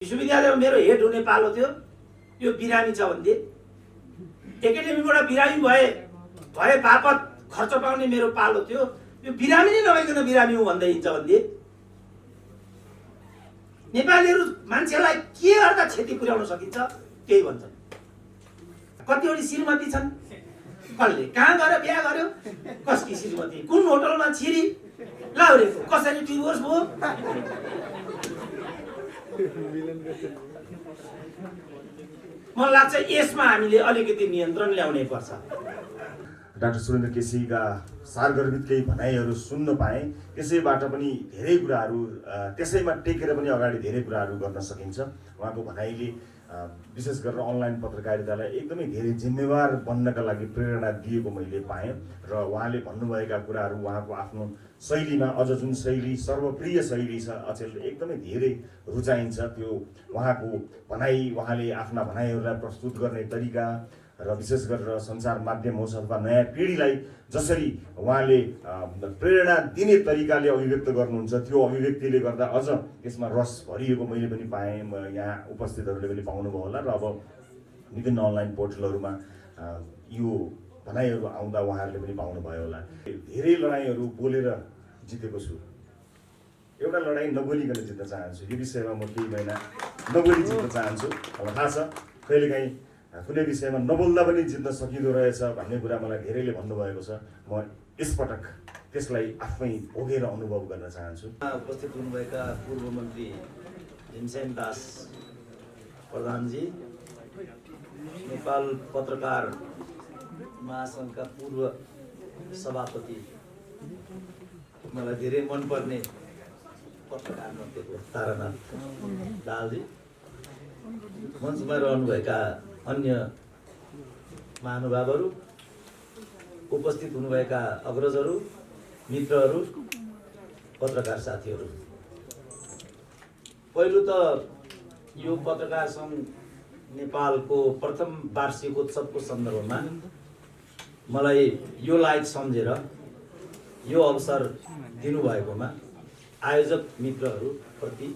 विश्वविद्यालयमा मेरो हेड हुने पालो थियो। यो बिरामी छ भन्थे, एकाडेमीबाट बिरामी भए बापत खर्च पाउने मेरो पालो थियो। यो बिरामी नै नभइकन बिरामी हुँ भन्दै हिँड्छ भन्थे। नेपालीहरू मान्छेलाई के गर्दा क्षति पुर्याउन सकिन्छ त्यही भन्छन्। कतिवटा श्रीमती छन्, कसले कहाँ गएर बिहा गर्यो, कसकी श्रीमती कुन होटलमा छिरी लाउरेको, कसरी डिभोर्स भयो। मलाई लाग्छ यसमा हामीले अलिकति नियन्त्रण ल्याउनै पर्छ। डाक्टर सुरेन्द्र केसीका सारगर्भित केही भनाइहरू सुन्न पाएँ। त्यसैबाट पनि धेरै कुराहरू त्यसैमा टेकेर पनि अगाडि धेरै कुराहरू गर्न सकिन्छ। उहाँको भनाइले विशेष गरेर अनलाइन पत्रकारितालाई एकदमै धेरै जिम्मेवार बन्नका लागि प्रेरणा दिएको मैले पाएँ र उहाँले भन्नुभएका कुराहरू उहाँको आफ्नो शैलीमा अझ जुन शैली सर्वप्रिय शैली छ अचेल एकदमै धेरै रुचाइन्छ। त्यो उहाँको भनाइ, उहाँले आफ्ना भनाइहरूलाई प्रस्तुत गर्ने तरिका र विशेष गरेर सञ्चार माध्यम होस् अथवा नयाँ पिँढीलाई जसरी उहाँले प्रेरणा दिने तरिकाले अभिव्यक्त गर्नुहुन्छ त्यो अभिव्यक्तिले गर्दा अझ यसमा रस भरिएको मैले पनि पाएँ। यहाँ उपस्थितहरूले पनि पाउनुभयो होला र अब विभिन्न अनलाइन पोर्टलहरूमा यो भनाइहरू आउँदा उहाँहरूले पनि पाउनुभयो होला। धेरै लडाइँहरू बोलेर जितेको छु, एउटा लडाइँ नबोलिकन जित्न चाहन्छु। यो विषयमा म केही महिना नबोली जित्न चाहन्छु। मलाई थाहा छ कहिलेकाहीँ कुनै विषयमा नबोल्दा पनि जित्न सकिँदो रहेछ भन्ने कुरा मलाई धेरैले भन्नुभएको छ। म यसपटक त्यसलाई आफै भोगेर अनुभव गर्न चाहन्छु। उपस्थित हुनुभएका पूर्व मन्त्री भीमसेन दास प्रधानजी, नेपाल पत्रकार महासङ्घका पूर्व सभापति, मलाई धेरै मनपर्ने पत्रकार मध्येको तारानाथ दाहालजी, मञ्चमा रहनुभएका अन्य महानुभावहरू, उपस्थित हुनुभएका अग्रजहरू, मित्रहरू, पत्रकार साथीहरू, पहिलो त यो पत्रकार सङ्घ नेपालको प्रथम वार्षिकोत्सवको सन्दर्भमा मलाई यो लायक सम्झेर यो अवसर दिनुभएकोमा आयोजक मित्रहरूप्रति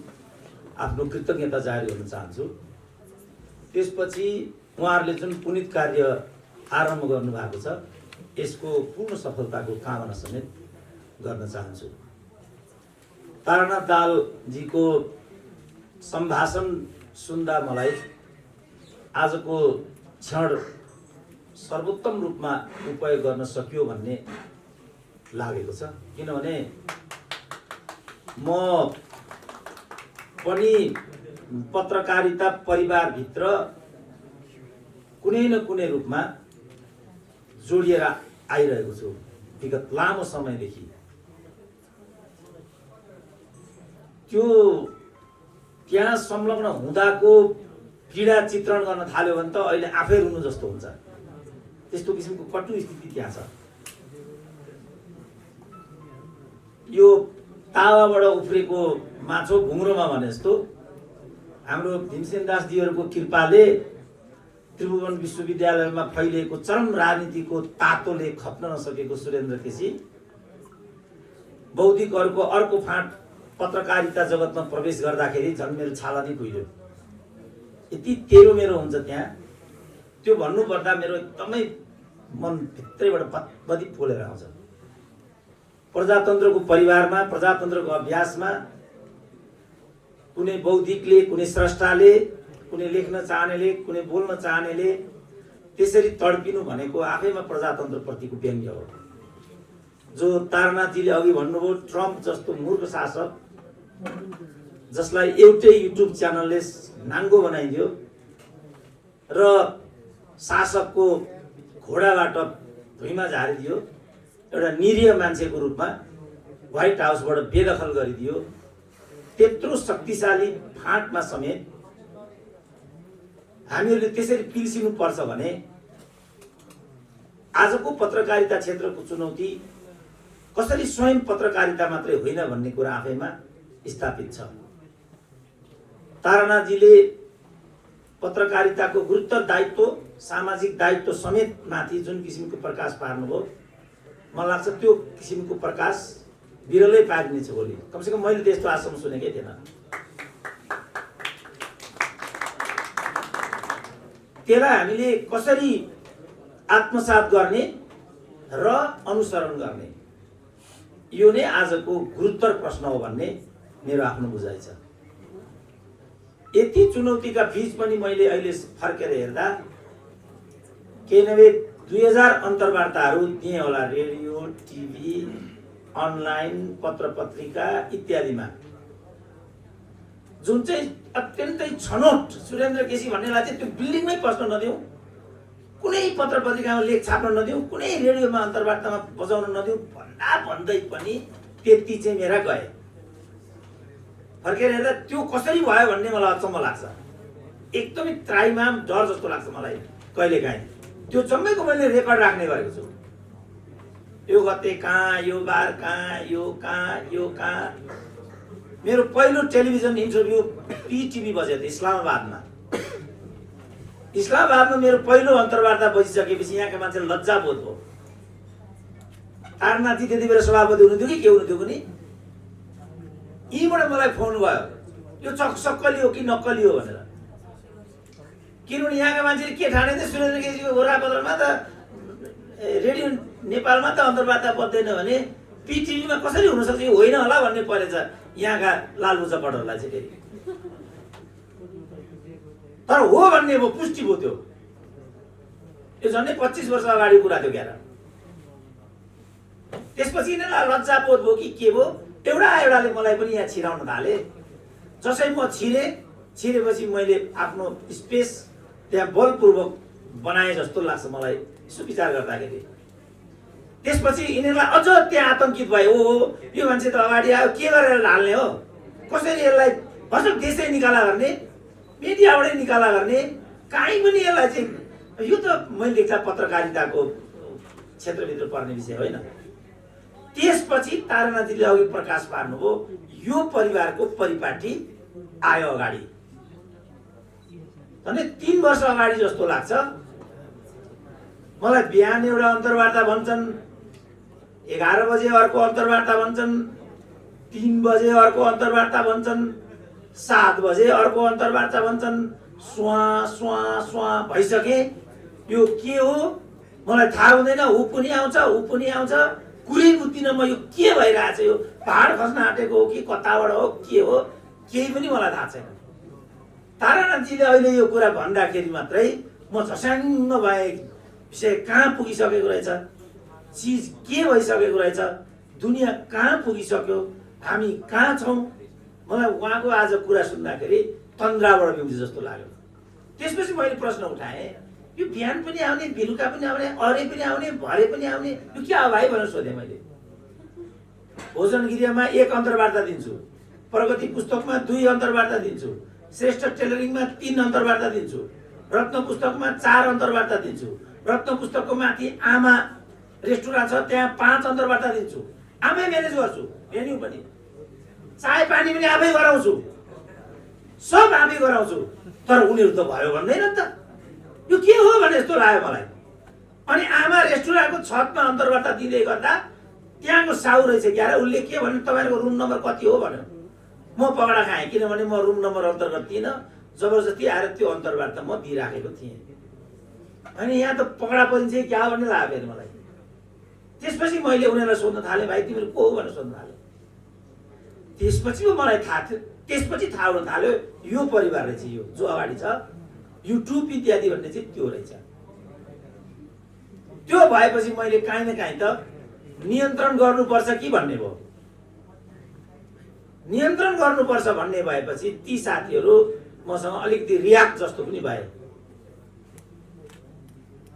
आफ्नो कृतज्ञता जाहेर गर्न चाहन्छु। त्यसपछि उहाँहरूले जुन पुनित कार्य आरम्भ गर्नुभएको छ यसको पूर्ण सफलताको कामना समेत गर्न चाहन्छु। तारानाथ दाहालजीको सम्भाषण सुन्दा मलाई आजको क्षण सर्वोत्तम रूपमा उपयोग गर्न सकियो भन्ने लागेको छ। किनभने म पनि पत्रकारिता परिवारभित्र कुनै न कुनै रूपमा जोडिएर आइरहेको छु विगत लामो समयदेखि। त्यो त्यहाँ संलग्न हुँदाको पीडा चित्रण गर्न थाल्यो भने त अहिले आफै रुनु जस्तो हुन्छ। त्यस्तो किसिमको कटु स्थिति त्यहाँ छ। यो तावाबाट उफ्रेको माछो घुङ्रोमा भने जस्तो हाम्रो भीमसेन दासजीहरूको कृपाले त्रिभुवन विश्वविद्यालयमा फैलिएको चरम राजनीतिको तातोले खप्न नसकेको सुरेन्द्र केसी बौद्धिकहरूको अर्को फाँट पत्रकारिता जगतमा प्रवेश गर्दाखेरि झन् मेरो छाला नै खुइल्यो। यति तेरो मेरो हुन्छ त्यहाँ। त्यो भन्नुपर्दा मेरो एकदमै मन भित्रैबाट बदी पोलेर आउँछ। प्रजातन्त्रको परिवारमा, प्रजातन्त्रको अभ्यासमा कुनै बौद्धिकले, कुनै स्रष्टाले, कुनै लेख्न चाहनेले, कुनै बोल्न चाहनेले त्यसरी तडपिनु भनेको आफैमा प्रजातन्त्रप्रतिको व्यङ्ग्य हो। जो तारानाथजीले अघि भन्नुभयो, ट्रम्प जस्तो मूर्ख शासक जसलाई एउटै युट्युब च्यानलले नाङ्गो बनाइदियो र शासकको घोडाबाट भुइँमा झारिदियो, एउटा निरीह मान्छेको रूपमा व्हाइट हाउसबाट बेदखल गरिदियो, त्यत्रो शक्तिशाली फाँटमा समेत हामीहरूले त्यसरी पिल्सिनु पर्छ भने आजको पत्रकारिता क्षेत्रको चुनौती कसरी स्वयं पत्रकारिता मात्रै होइन भन्ने कुरा आफैमा स्थापित छ। तारानाथजीले पत्रकारिताको गुरुत्व दायित्व, सामाजिक दायित्व समेत माथि जुन किसिमको प्रकाश पार्नुभयो, मलाई लाग्छ त्यो किसिमको प्रकाश बिरलै पारिनेछ भोलि। कमसेकम मैले त्यस्तो आशा सुनेकै थिएन। त्यसलाई हामीले कसरी आत्मसात गर्ने र अनुसरण गर्ने, यो नै आजको गुरुतर प्रश्न हो भन्ने मेरो आफ्नो बुझाइ छ। यति चुनौतीका बीच पनि मैले अहिले फर्केर हेर्दा केही नभए 2000 अन्तर्वार्ताहरू दिएँ होला, रेडियो, टिभी, अनलाइन, पत्र पत्रिका इत्यादिमा, जुन चाहिँ अत्यन्तै छनौट सुरेन्द्र केसी भन्नेलाई चाहिँ त्यो बिल्डिङमै पस्न नदिउँ, कुनै पत्र पत्रिकामा लेख छाप्न नदिउँ, कुनै रेडियोमा अन्तर्वार्तामा बजाउन नदिउँ भन्दा भन्दै पनि त्यति चाहिँ मेरा गए। फर्केर हेर्दा त्यो कसरी भयो भन्ने मलाई अचम्म लाग्छ, एकदमै त्राइमाम डर जस्तो लाग्छ मलाई कहिलेकाहीँ। त्यो जम्मैको मैले रेकर्ड राख्ने गरेको छु, यो गते कहाँ, यो बार कहाँ, यो कहाँ, यो कहाँ। मेरो पहिलो टेलिभिजन इन्टरभ्यू पीटिभी बजेको थियो इस्लामाबादमा। इस्लामाबादमा मेरो पहिलो अन्तर्वार्ता बजिसकेपछि यहाँका मान्छे लज्जाबोध हो। तारनाथजी त्यति बेला सभापति हुनुहुन्थ्यो कि के हुनुहुन्थ्यो कुनै, यहीँबाट मलाई फोन भयो, यो सक्कली हो कि नक्कली हो भनेर। किनभने यहाँका मान्छेले के ठाने थियो, सुरेन्द्र केसीको गोरापत्रमा त रेडियो नेपालमा त अन्तर्वार्ता बज्दैन भने पीटिभीमा कसरी हुनसक्छ, यो होइन होला भन्ने परेछ यहाँका लालु चपटहरूलाई चाहिँ फेरि। तर हो भन्ने भयो, पुष्टि भयो। त्यो यो झन्डै 25 वर्ष अगाडि कुरा थियो क्यार। त्यसपछि यिनीहरूलाई लज्जाबोध भयो कि के भयो, एउटाले मलाई पनि यहाँ छिराउन थाले। जसै म छिरेपछि मैले आफ्नो स्पेस त्यहाँ बलपूर्वक बनाए जस्तो लाग्छ मलाई यसो विचार गर्दाखेरि। त्यसपछि यिनीहरूलाई अझ त्यहाँ आतंकित भयो, ओ यो मान्छे त अगाडि आयो, के गरेर हाल्ने हो, कसरी यसलाई भसक देशै निकाला गर्ने, मिडियाबाटै निकाला गर्ने, कहीँ पनि यसलाई चाहिँ, यो त मैले लेख्दा पत्रकारिताको क्षेत्रभित्र पर्ने विषय होइन। त्यसपछि तारानाथजीले अघि प्रकाश पार्नुभयो, यो परिवारको परिपाटी आयो अगाडि। अनि 3 वर्ष अगाडि जस्तो लाग्छ मलाई। बिहान एउटा अन्तर्वार्ता भन्छन्, 11 बजे अर्को अन्तर्वार्ता भन्छन्, 3 बजे अर्को अन्तर्वार्ता भन्छन्, 7 बजे अर्को अन्तर्वार्ता भन्छन्। स्वा भइसके। यो के हो मलाई थाहा हुँदैन। ऊ पनि आउँछ, कुरै बुझ्दिनँ म यो के भइरहेछ, यो पहाड खस्न आँटेको हो कि कताबाट हो, के हो, केही पनि मलाई थाहा छैन। तारानाथजीले अहिले यो कुरा भन्दाखेरि मात्रै म झस्याङ्ग भए, विषय कहाँ पुगिसकेको रहेछ, चिज के भइसकेको रहेछ, दुनियाँ कहाँ पुगिसक्यो, हामी कहाँ छौँ। मलाई उहाँको आज कुरा सुन्दाखेरि तन्द्राबाट बिउँछ जस्तो लाग्यो। त्यसपछि मैले प्रश्न उठाएँ, यो बिहान पनि आउने, बेलुका पनि आउने, अरे पनि आउने, भरे पनि आउने, यो के हो भाइ भनेर सोधेँ मैले। भोजन गिरियामा 1 अन्तर्वार्ता दिन्छु, प्रगति पुस्तकमा 2 अन्तर्वार्ता दिन्छु, श्रेष्ठ टेलरिङमा 3 अन्तर्वार्ता दिन्छु, रत्न पुस्तकमा 4 अन्तर्वार्ता दिन्छु, रत्न पुस्तकको माथि आमा रेस्टुरेन्ट छ त्यहाँ 5 अन्तर्वार्ता दिन्छु, आमै म्यानेज गर्छु, मेन्यु पनि, चाय पानी पनि आफै गराउँछु, सब आफै गराउँछु। तर उनीहरू त भयो भन्दैन नि त, यो के हो भने जस्तो लाग्यो मलाई। अनि आमा रेस्टुरेन्टको छतमा अन्तर्वार्ता दिँदै गर्दा त्यहाँको साउ रहेछ क्या, उसले के भन्यो, तपाईँको रुम नम्बर कति हो भन्यो। म पगडा खाएँ, किनभने म रुम नम्बर अन्तर्गत थिइनँ, जबरजस्ती आएर त्यो अन्तर्वार्ता म दिइराखेको थिएँ। अनि यहाँ त पगडा परिन्छ क्या भन्ने लाग्यो फेरि मलाई। त्यसपछि मैले उनीहरूलाई सोध्न थालेँ, भाइ तिमीहरू को हो भनेर सोध्न थालेँ। त्यसपछि मलाई थाहा थियो, त्यसपछि थाहा हुन थाल्यो यो परिवार रहेछ, यो जो अगाडि छ युट्युब इत्यादि भन्ने चाहिँ त्यो रहेछ। त्यो भएपछि मैले काहीँ न काहीँ त नियन्त्रण गर्नुपर्छ कि भन्ने भयो। नियन्त्रण गर्नुपर्छ भन्ने भएपछि ती साथीहरू मसँग अलिकति रियाक्ट जस्तो पनि भए।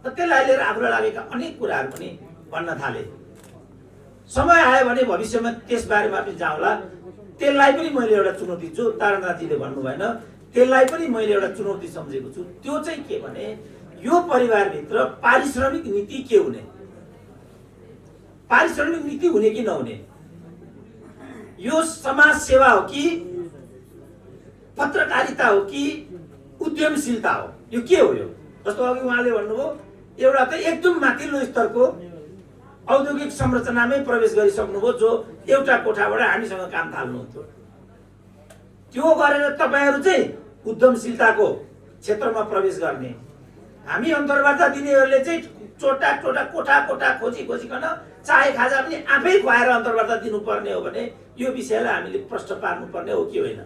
त्यसलाई लिएर आफूलाई लागेका अनेक कुराहरू पनि भन्न थाले। समय आयो भने भविष्यमा त्यसबारेमा पनि जाउँला। त्यसलाई पनि मैले एउटा चुनौती, जो तारानाथजीले भन्नु भएन, त्यसलाई पनि मैले एउटा चुनौती सम्झेको छु। त्यो चाहिँ के भने, यो परिवारभित्र पारिश्रमिक नीति के हुने, पारिश्रमिक नीति हुने कि नहुने, यो समाज सेवा हो कि पत्रकारिता हो कि उद्यमशीलता हो, यो के हो? यो जस्तो अघि उहाँले भन्नुभयो, एउटा त एकदम माथिल्लो स्तरको औद्योगिक संरचनामै प्रवेश गरिसक्नुभयो, जो एउटा कोठाबाट हामीसँग काम थाल्नुहुन्थ्यो। त्यो गरेर तपाईहरु चाहिँ उद्यमशीलताको क्षेत्रमा प्रवेश गर्ने, हामी अन्तर्वार्ता दिनेहरूले चाहिँ चोटा टोटा कोठा खोजिकन चाहे खाजा पनि आफै खुवाएर अन्तर्वार्ता दिनुपर्ने हो भने यो विषयलाई हामीले प्रश्न पार्नुपर्ने हो कि होइन,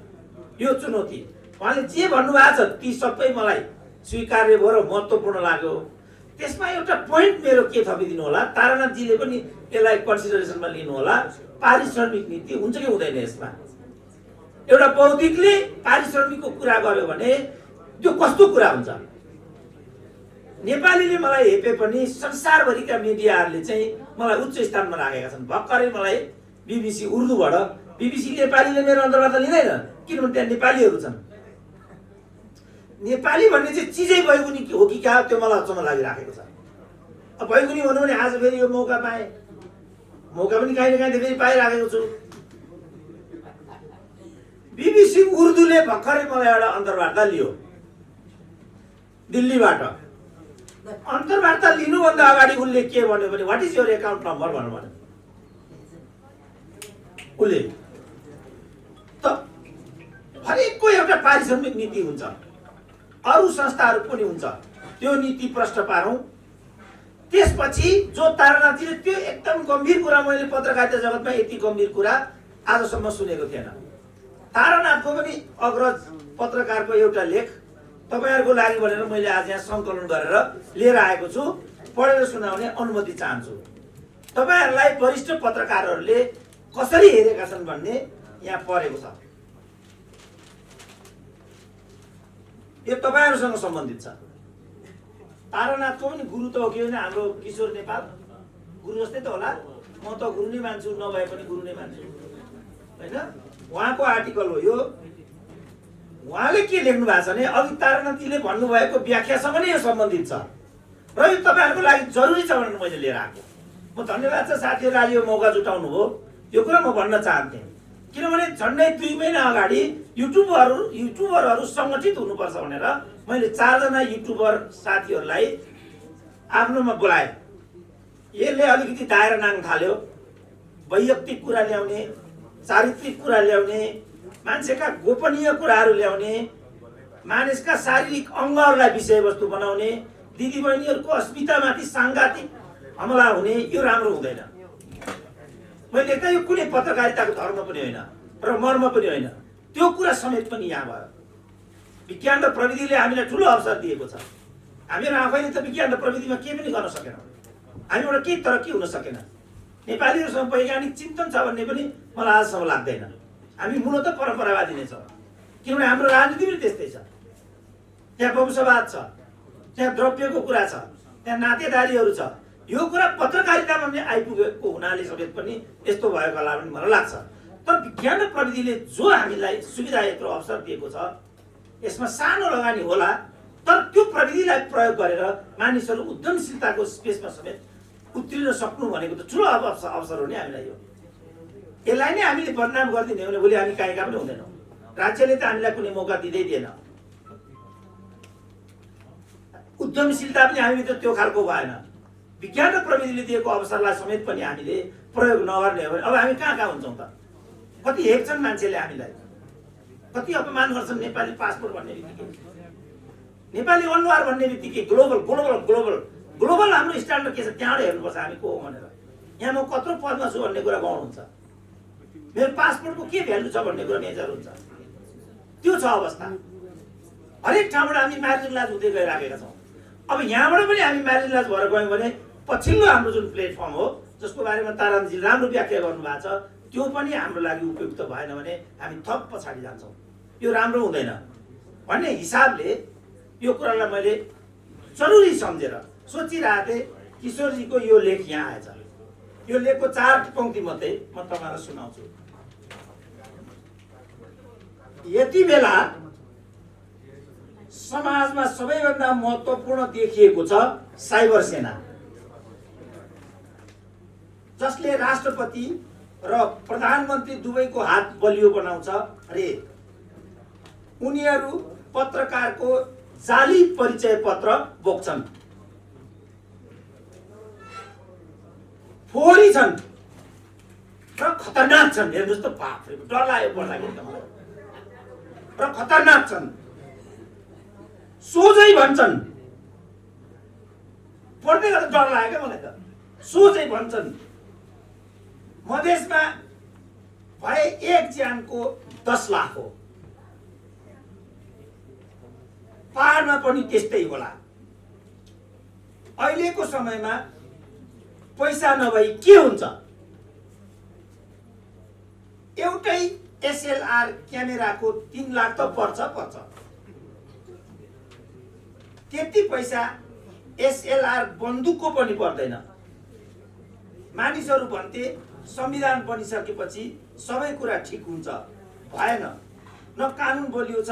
यो चुनौती। उहाँले जे भन्नुभएको छ ती सबै मलाई स्वीकार्य भयो र महत्त्वपूर्ण लाग्यो। त्यसमा एउटा पोइन्ट मेरो के थपिदिनु होला, तारानाथजीले पनि यसलाई कन्सिडरेसनमा लिनु होला। पारिश्रमिक नीति हुन्छ कि हुँदैन यसमा? एउटा बौद्धिकले पारिश्रमिकको कुरा गर्यो भने त्यो कस्तो कुरा हुन्छ? नेपालीले मलाई हेपे पनि संसारभरिका मिडियाहरूले चाहिँ मलाई उच्च स्थानमा राखेका छन्। भर्खरै मलाई BBC उर्दूबाट, BBC नेपालीले मेरो अन्तर्वार्ता लिँदैन किनभने त्यहाँ नेपालीहरू छन्। नेपाली भन्ने चाहिँ चिजै बैगुनी हो कि क्या, त्यो मलाई अचम्म लागिराखेको छ। अब बैगुनी भन्नु भने आज फेरि यो मौका पाएँ, मौका पनि काहीँ न काहीँ फेरि पाइराखेको छु। BBC उर्दूले भर्खरै मलाई एउटा अन्तर्वार्ता लियो दिल्लीबाट। अन्तर्वार्ता लिनुभन्दा अगाडि उसले के भन्यो भने what is your account number भन्नु भन्यो उसले। त हरेकको एउटा पारिश्रमिक नीति हुन्छ, अरू संस्थाहरू पनि हुन्छ, त्यो नीति प्रश्न पारौँ। त्यसपछि जो तारानाथजीले त्यो एकदम गम्भीर कुरा, मैले पत्रकारिता जगतमा यति गम्भीर कुरा आजसम्म सुनेको थिएन। तारानाथको पनि अग्रज पत्रकारको एउटा लेख तपाईहरुको लागि भनेर मैले आज यहाँ संकलन गरेर लिएर आएको छु, पढेर सुनाउने अनुमति चाहन्छु। तपाईहरुलाई वरिष्ठ पत्रकारहरूले कसरी हेरेका छन् भन्ने यहाँ परेको छ। यो तपाईहरुसँग सम्बन्धित छ। तारानाथको पनि गुरु त हो कि होइन हाम्रो किशोर नेपाल, गुरु जस्तै त होला। म त गुरु नै मान्छु, नभए पनि गुरु नै मान्छु हैन। उहाँको आर्टिकल हो यो। उहाँले के लेख्नु भएको छ भने अघि तारानाथजीले भन्नुभएको व्याख्यासँग नै यो सम्बन्धित छ र यो तपाईहरुको लागि जरुरी छ भनेर मैले लिएर आएको। म धन्यवाद छ साथीहरु, आज यो मौका जुटाउनु हो। यो कुरा म भन्न चाहन्थे किनभने झन्डै 2 महिना अगाडि युट्युबरहरु संगठित हुनुपर्छ भनेर मैले 4 जना युट्युबर साथीहरुलाई आफ्नोमा बोलाए। यसले अलिकति दायरा नाङ्ग थाल्यो, वैयक्तिक कुरा ल्याउने, चारित्रिक कुरा ल्याउने, मान्छेका गोपनीय कुराहरू ल्याउने, मानिसका शारीरिक अङ्गहरूलाई विषयवस्तु बनाउने, दिदीबहिनीहरूको अस्मितामाथि सांघातिक हमला हुने, यो राम्रो हुँदैन। मैले देख्दा यो कुनै पत्रकारिताको धर्म पनि होइन र मर्म पनि होइन। त्यो कुरा समेत पनि यहाँ भयो। विज्ञान र प्रविधिले हामीलाई ठुलो अवसर दिएको छ। हामीहरू आफैले त विज्ञान र प्रविधिमा केही पनि गर्न सकेनौँ। हामीबाट केही तरक्की हुन सकेन। नेपालीहरूसँग वैज्ञानिक चिन्तन छ भन्ने पनि मलाई आजसम्म लाग्दैन। हामी मूलत परम्परावादी नै छौँ किनभने हाम्रो राजनीति पनि त्यस्तै छ। त्यहाँ वंशवाद छ, त्यहाँ द्रव्यको कुरा छ, त्यहाँ नातेदारीहरू छ। यो कुरा पत्रकारितामा पनि आइपुगेको हुनाले समेत पनि यस्तो भएको होला भन्ने मलाई लाग्छ। तर विज्ञान र प्रविधिले जो हामीलाई सुविधा यत्रो अवसर दिएको छ, यसमा सानो लगानी होला, तर त्यो प्रविधिलाई प्रयोग गरेर मानिसहरू उद्यमशीलताको स्पेसमा समेत उत्रिन सक्नु भनेको त ठुलो अवसर हो नि हामीलाई। यो यसलाई नै हामीले बदनाम गरिदिने हो भने भोलि हामी काहीँका पनि हुँदैनौँ। राज्यले त हामीलाई कुनै मौका दिँदै दिएन। उद्यमशीलता पनि हामीभित्र त्यो खालको भएन। विज्ञान र प्रविधिले दिएको अवसरलाई समेत पनि हामीले प्रयोग नगर्ने हो भने अब हामी कहाँ हुन्छौँ त? कति हेप्छन् मान्छेले हामीलाई, कति अपमान गर्छन्। नेपाली पासपोर्ट भन्ने बित्तिकै, नेपाली अनुहार भन्ने बित्तिकै ग्लोबल ग्लोबल ग्लोबल ग्लोबल हाम्रो स्ट्यान्डर्ड के छ त्यहाँबाट हेर्नुपर्छ हामी को हो भनेर। यहाँ म कत्रो पदमा छु भन्ने कुरा गाउनुहुन्छ, मेरो पासपोर्टको के भ्यालु छ भन्ने कुरा मेजर हुन्छ। त्यो छ अवस्था। हरेक ठाउँबाट हामी मार्जिनलाइज हुँदै गइराखेका छौँ। अब यहाँबाट पनि हामी मार्जिनलाइज भएर गयौँ भने पछिल्लो हाम्रो जुन प्लेटफर्म हो जसको बारेमा तारानाथजी राम्रो व्याख्या गर्नुभएको छ, त्यो पनि हाम्रो लागि उपयुक्त भएन भने हामी थप पछाडि जान्छौँ। यो राम्रो हुँदैन भन्ने हिसाबले यो कुरालाई मैले जरुरी सम्झेर सोचिरहेको थिएँ। किशोरजीको यो लेख यहाँ आएछ। यो लेखको 4 पंक्ति मात्रै म तपाईँलाई सुनाउँछु। यति बेला समाजमा सबैभन्दा महत्त्वपूर्ण देखिएको छ साइबर सेना, जसले राष्ट्रपति र प्रधानमन्त्री दुवैको हात बलियो बनाउँछ रे। उनीहरू पत्रकारको जाली परिचय पत्र बोक्छन्, फोहोरी छन् र खतरनाक छन्। हेर्नुहोस् त, बाफरे, डर लाग्यो पढ्दाखेरि त मलाई। र खतरनाक छन्, सोझै भन्छन् पढ्दै गर्दा डर लाग्यो क्या मलाई त। सोचै भन्छन् मधेसमा भए 1 ज्यानको 10 लाख हो, पहाडमा पनि त्यस्तै होला। अहिलेको समयमा पैसा नभई के हुन्छ? एउटै एसएलआर क्यामेराको 3 लाख त पर्छ। त्यति पैसा एसएलआर बन्दुकको पनि पर्दैन। मानिसहरू भन्थे संविधान बनिसकेपछि सबै कुरा ठिक हुन्छ, भएन। न कानुन बलियो छ,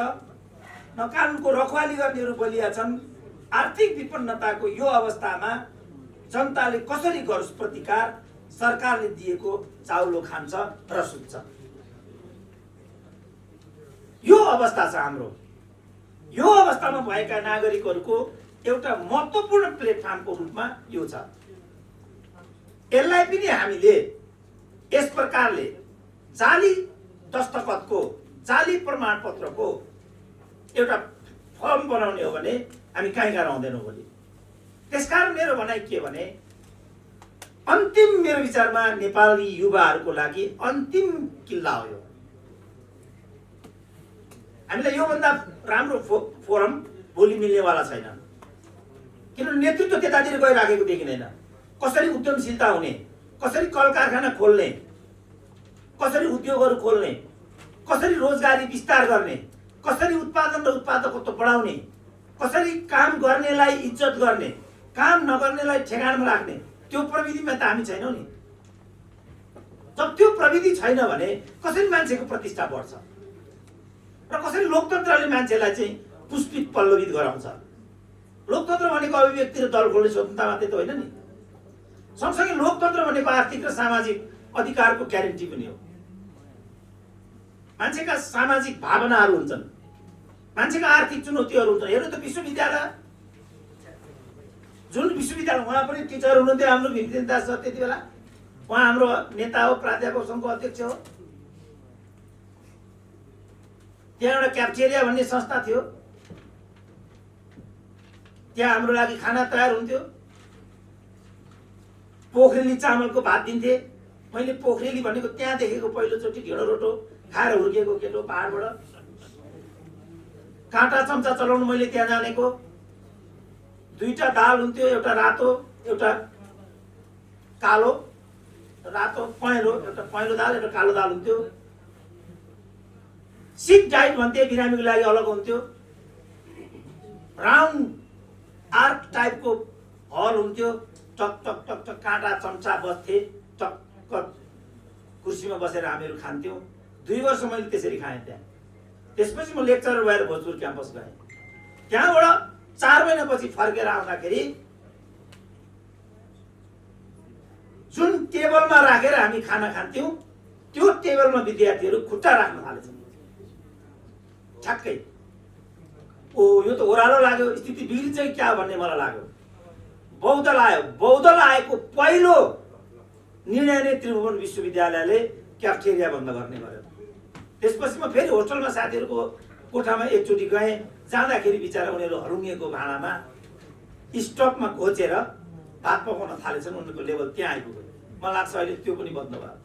न कानुनको रखवाली गर्नेहरू बलिया छन्। आर्थिक विपन्नताको यो अवस्थामा जनताले कसरी गरोस् प्रतिकार? सरकारले दिएको चाउलो खान्छ र सुत्छ। यो अवस्था छ हाम्रो। यो अवस्थामा भएका नागरिकहरूको एउटा महत्त्वपूर्ण प्लेटफर्मको रूपमा यो छ। यसलाई पनि हामीले यस प्रकारले जाली दस्तखतको, जाली प्रमाणपत्रको एउटा फर्म बनाउने हो भने हामी कहीँ रहँदैनौँ भोलि। त्यसकारण मेरो भनाइ के भने अन्तिम मेरो विचारमा नेपाली युवाहरूको लागि अन्तिम किल्ला हो यो। हामीलाई योभन्दा राम्रो फोरम भोलि मिल्नेवाला छैन। किनभने नेतृत्व त्यतातिर गइराखेको देखिँदैन। कसरी उद्यमशीलता हुने, कसरी कल कारखाना खोल्ने, कसरी उद्योगहरू खोल्ने, कसरी रोजगारी विस्तार गर्ने, कसरी उत्पादन र उत्पादकत्व बढाउने, कसरी काम गर्नेलाई इज्जत गर्ने, काम नगर्नेलाई ठेगानमा राख्ने, त्यो प्रविधिमा त हामी छैनौँ नि। जब त्यो प्रविधि छैन भने कसरी मान्छेको प्रतिष्ठा बढ्छ र कसरी लोकतन्त्रले मान्छेलाई चाहिँ पुष्पित पल्लवित गराउँछ? लोकतन्त्र भनेको अभिव्यक्ति र दल खोल्ने स्वतन्त्रता मात्रै त होइन नि। सँगसँगै लोकतन्त्र भनेको आर्थिक र सामाजिक अधिकारको ग्यारेन्टी पनि हो। मान्छेका सामाजिक भावनाहरू हुन्छन्, मान्छेका आर्थिक चुनौतीहरू हुन्छन्। हेर्नु त विश्वविद्यालय, जुन विश्वविद्यालय उहाँ पनि टिचर हुनुहुन्थ्यो हाम्रो भीमसेन दास सर त्यति बेला, उहाँ हाम्रो नेता हो, प्राध्यापक सङ्घको अध्यक्ष हो। त्यहाँ एउटा क्याप्टेरिया भन्ने संस्था थियो, त्यहाँ हाम्रो लागि खाना तयार हुन्थ्यो। पोखरेली चामलको भात दिन्थे। मैले पोखरेली भनेको त्यहाँ देखेको पहिलोचोटि ढिँडो रोटो खाएर हुर्किएको केटो पहाडबाट। काँटा चम्चा चलाउनु मैले त्यहाँ जानेको। 2टा दाल हुन्थ्यो, एउटा रातो एउटा कालो। रातो पहेँलो, एउटा पहेँलो दाल एउटा कालो दाल हुन्थ्यो। सिक डाइट भन्थे, बिरामीको लागि अलग हुन्थ्यो। राउन्ड आर्क टाइपको हल हुन्थ्यो। टक टक टक टक काँटा चम्चा बस्थे, टक्क कुर्सीमा बसेर हामीहरू खान्थ्यौँ। 2 वर्ष मैले त्यसरी खाएँ त्यहाँ। त्यसपछि म लेक्चरर भएर भोजपुर क्याम्पस गएँ। त्यहाँबाट 4 महिनापछि फर्केर आउँदाखेरि जुन टेबलमा राखेर हामी खाना खान्थ्यौँ त्यो टेबलमा विद्यार्थीहरू खुट्टा राख्न थालेछन्। ठ्याक्कै ओ यो त ओह्रालो लाग्यो, स्थिति बिग्रिन्छ कि क्या भन्ने मलाई लाग्यो। बौद्धल आयो। बौद्धल आएको पहिलो निर्णय नै त्रिभुवन विश्वविद्यालयले क्याफ्टेरिया बन्द गर्ने गर्यो। त्यसपछि म फेरि होस्टलमा साथीहरूको कोठामा एकचोटि गएँ। जाँदाखेरि बिचरा उनीहरू हरुङ्गेको भाँडामा स्टकमा घोचेर भात पकाउन थालेछन्। उनीहरूको लेभल त्यहाँ आइपुग्यो। मलाई लाग्छ अहिले त्यो पनि बन्द भयो।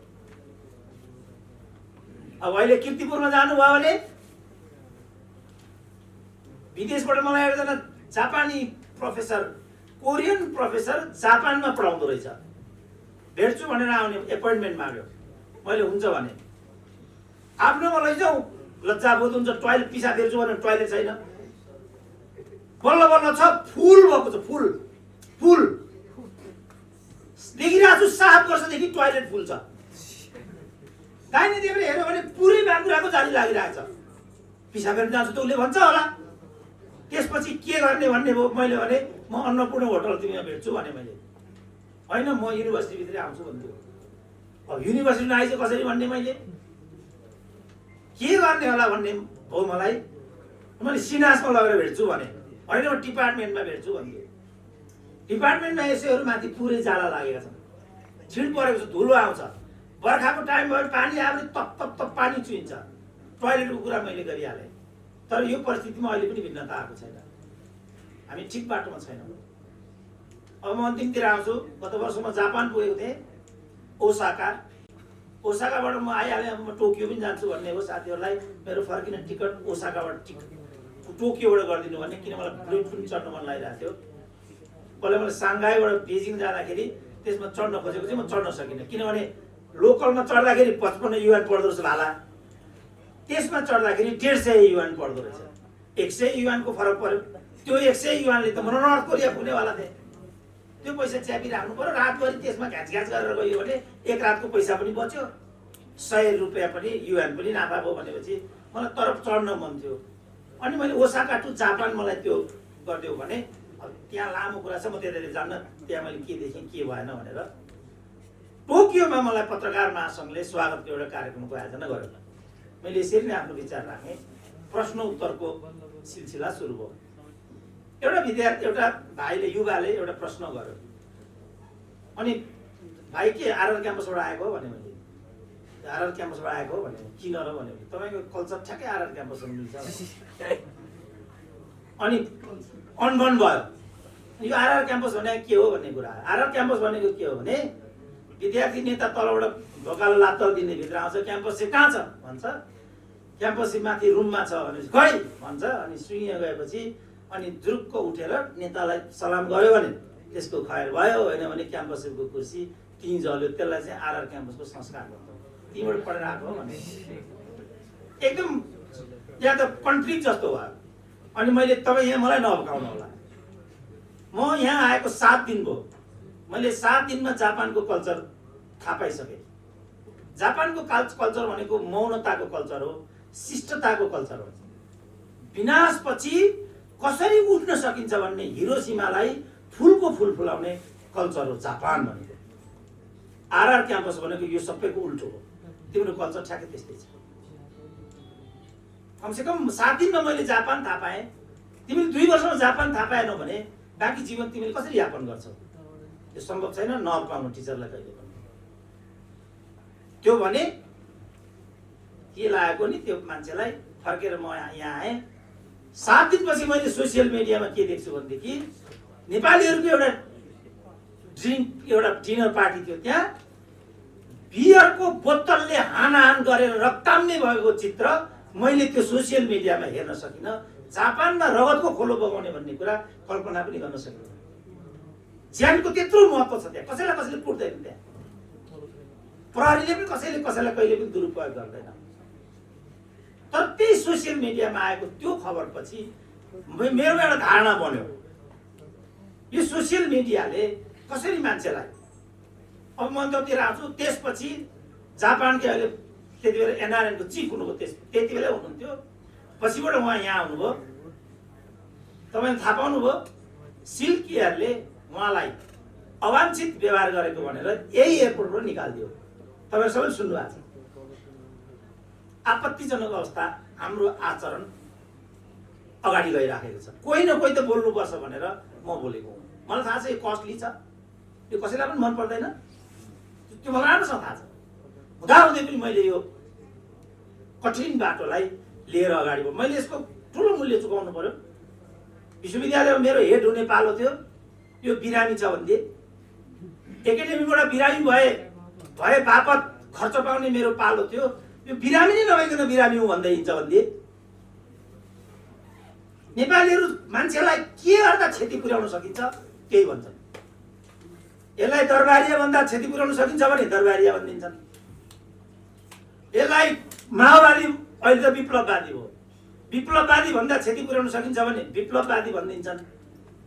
अब अहिले कीर्तिपुरमा जानुभयो भने विदेशबाट मलाई एकजना जापानी प्रोफेसर, कोरियन प्रोफेसर जापानमा पढाउँदो रहेछ। भेट्छु भनेर आउने एपोइन्टमेन्ट माग्यो। मैले हुन्छ भने आफ्नोमा लैजाउँ, लज्जाबोध हुन्छ। टोइलेट पिसा फेर्छु भने टोइलेट छैन। बल्ल बल्ल छ, फुल भएको छ। फुल फुल देखिरहेको छु। 7 वर्षदेखि टोइलेट फुल छ। दाहिने देब्रे हेऱ्यो भने पुरै बाँकुराको जाली लागिरहेको छ। पिसा फेर्न जान्छु त उसले भन्छ होला। त्यसपछि के गर्ने भन्ने भयो। मैले भने म अन्नपूर्ण होटल तिमीमा भेट्छु भने मैले होइन म युनिभर्सिटीभित्रै आउँछु भन्थ्यो। अब युनिभर्सिटीमा आइज कसरी भन्ने मैले के गर्ने होला भन्ने हो मलाई। मैले सिनासमा लगेर भेट्छु भने होइन म डिपार्टमेन्टमा भेट्छु भन्थ्यो। डिपार्टमेन्टमा यसैहरू माथि पुरै जाला लागेका छन्। छिड परेको छ, धुलो आउँछ। बर्खाको टाइम भयो पानी आयो भने तप तप तप पानी चुहिन्छ। टोइलेटको कुरा मैले गरिहालेँ। तर यो परिस्थितिमा अहिले पनि भिन्नता आएको छैन। हामी ठिक बाटोमा छैनौँ। अब म अन्तिमतिर आउँछु। गत वर्ष म जापान पुगेको थिएँ, ओसाकाबाट म आइहालेँ, अब म टोकियो पनि जान्छु भन्ने हो साथीहरूलाई। मेरो फर्किने टिकट ओसाकाबाट टोकियोबाट गरिदिनु भन्ने, किन मलाई बुलेट पनि चढ्नु मन लागिरहेको थियो। पहिला मैले साङ्घाईबाट बेजिङ जाँदाखेरि त्यसमा चढ्न खोजेको चाहिँ म चढ्न सकिनँ, किनभने लोकलमा चढ्दाखेरि 55 युआन पर्दो रहेछ भाला, त्यसमा चढ्दाखेरि 150 युआन पर्दो रहेछ। 100 युआनको फरक पर्यो। त्यो 100 युआनले त म नर्थ कोरिया पुग्नेवाला थिएँ। त्यो पैसा च्यापी राख्नु पर्यो, रातभरि त्यसमा घ्याच गरेर गयो भने एक रातको पैसा पनि बच्यो, 100 रुपियाँ पनि युआन पनि नाफा भयो भनेपछि मलाई तरफ चढ्न मन थियो। अनि मैले ओसाका टु जापान मलाई त्यो गरिदियो भने अब त्यहाँ लामो कुरा छ, म त्यतातिर जान्न, त्यहाँ मैले के देखेँ के भएन भनेर। टोकियोमा मलाई पत्रकार महासङ्घले स्वागतको एउटा कार्यक्रमको आयोजना गर्यो। मैले यसरी नै आफ्नो विचार राखेँ। प्रश्न उत्तरको सिलसिला सुरु भयो। एउटा भाइले, युवाले एउटा प्रश्न गर्यो, अनि भाइ के आरआर क्याम्पसबाट आएको हो भने, मैले आरआर क्याम्पसबाट आएको हो भने किन र भने तपाईँको कल्चर ठ्याक्कै आरआर क्याम्पसमा मिल्छ। अनि अनबन भयो। यो आरआर क्याम्पस भनेको के हो भन्ने कुरा। आरआर क्याम्पस भनेको के हो भने विद्यार्थी नेता तलबाट ढोकालो लात्तल दिने भित्र आउँछ, क्याम्पस चाहिँ कहाँ छ भन्छ, क्याम्पस चाहिँ माथि रुममा छ भनेपछि खै भन्छ। अनि सुइँ गएपछि अनि जुरुक्क उठेर नेतालाई सलाम गर्यो भने त्यसको खैर भयो, होइन भने क्याम्पसको कुर्सी टिन जल्यो। त्यसलाई चाहिँ आरआर क्याम्पसको संस्कार भन्छ। तिमीबाट पढेर आएको भने एकदम यहाँ त कन्फ्लिक्ट जस्तो भयो। अनि मैले तपाईँ यहाँ मलाई नभकाउनु होला, म यहाँ आएको 7 दिन भयो। मैले 7 दिनमा जापानको कल्चर थाहा पाइसकेँ। जापानको कल्चर भनेको मौनताको कल्चर हो, शिष्टताको कल्चर हो। विनाशपछि कसरी उठ्न सकिन्छ भन्ने हिरोसिमालाई फुलको फुल फुलाउने कल्चर हो जापान भनेको। आरआर क्याम्पस भनेको यो सबैको उल्टो हो। तिम्रो कल्चर ठ्याक्कै त्यस्तै छ। कमसेकम 7 दिनमा मैले जापान थाहा पाएँ। तिमीले 2 वर्षमा जापान थाहा पाएनौ भने बाँकी जीवन तिमीले कसरी यापन गर्छौ? त्यो सम्भव छैन। नपाउनु टिचरलाई कहिले पनि। त्यो भने के लागेको नि त्यो मान्छेलाई। फर्केर म यहाँ आएँ। 7 दिनपछि मैले सोसियल मिडियामा के देख्छु भनेदेखि नेपालीहरूको एउटा डिनर पार्टी थियो। त्यहाँ बियरको बोतलले हानाहान गरेर रक्ताम्ने भएको चित्र मैले त्यो सोसियल मिडियामा हेर्न सकिनँ। जापानमा रगतको खोलो बगाउने भन्ने कुरा कल्पना पनि गर्न सकिँदैन। ज्यानको त्यत्रो महत्त्व छ त्यहाँ। कसैलाई कसैले कुट्दैन त्यहाँ। प्रहरीले पनि कसैले कसैलाई कहिले पनि दुरुपयोग गर्दैन। तर त्यही सोसियल मिडियामा आएको त्यो खबरपछि मेरो एउटा धारणा बन्यो, यो सोसियल मिडियाले कसरी मान्छेलाई। अब मन्तव्यतिर आउँछु। त्यसपछि जापानकै अहिले त्यति बेला एनआरएनको चिफ हुनुभयो, त्यति बेला हुनुहुन्थ्यो। पछिबाट उहाँ यहाँ आउनुभयो। तपाईँले थाहा पाउनुभयो सिल्कियरले उहाँलाई अवाञ्छित व्यवहार गरेको भनेर यही एयरपोर्टबाट निकालिदियो। तपाईँहरू सबैले सुन्नुभएको छ। आपत्तिजनक अवस्था। हाम्रो आचरण अगाडि गइराखेको छ। कोही न कोही त बोल्नुपर्छ भनेर म बोलेको हुँ। मलाई थाहा छ यो कस्टली छ, यो कसैलाई पनि मन पर्दैन, त्यो मलाई राम्रोसँग थाहा छ। हुँदाहुँदै पनि मैले यो कठिन बाटोलाई लिएर अगाडि बढेँ। मैले यसको ठुलो मूल्य चुकाउनु पर्यो। विश्वविद्यालयमा मेरो हेड हुने पालो थियो, यो बिरामी छ भन्थे। एकाडेमीबाट बिरामी भए बापत खर्च पाउने मेरो पालो थियो, यो बिरामी नै नभइकन बिरामी हुँ भन्दै हिँड्छ भन्थे। नेपालीहरू मान्छेलाई के गर्दा क्षति पुर्याउन सकिन्छ त्यही भन्छन्। यसलाई दरबारिया भन्दा क्षति पुर्याउन सकिन्छ भने दरबारिया भनिदिन्छन्। यसलाई माओवादी, अहिले त विप्लववादी हो, विप्लववादी भन्दा क्षति पुर्याउन सकिन्छ भने विप्लववादी भनिदिन्छन्।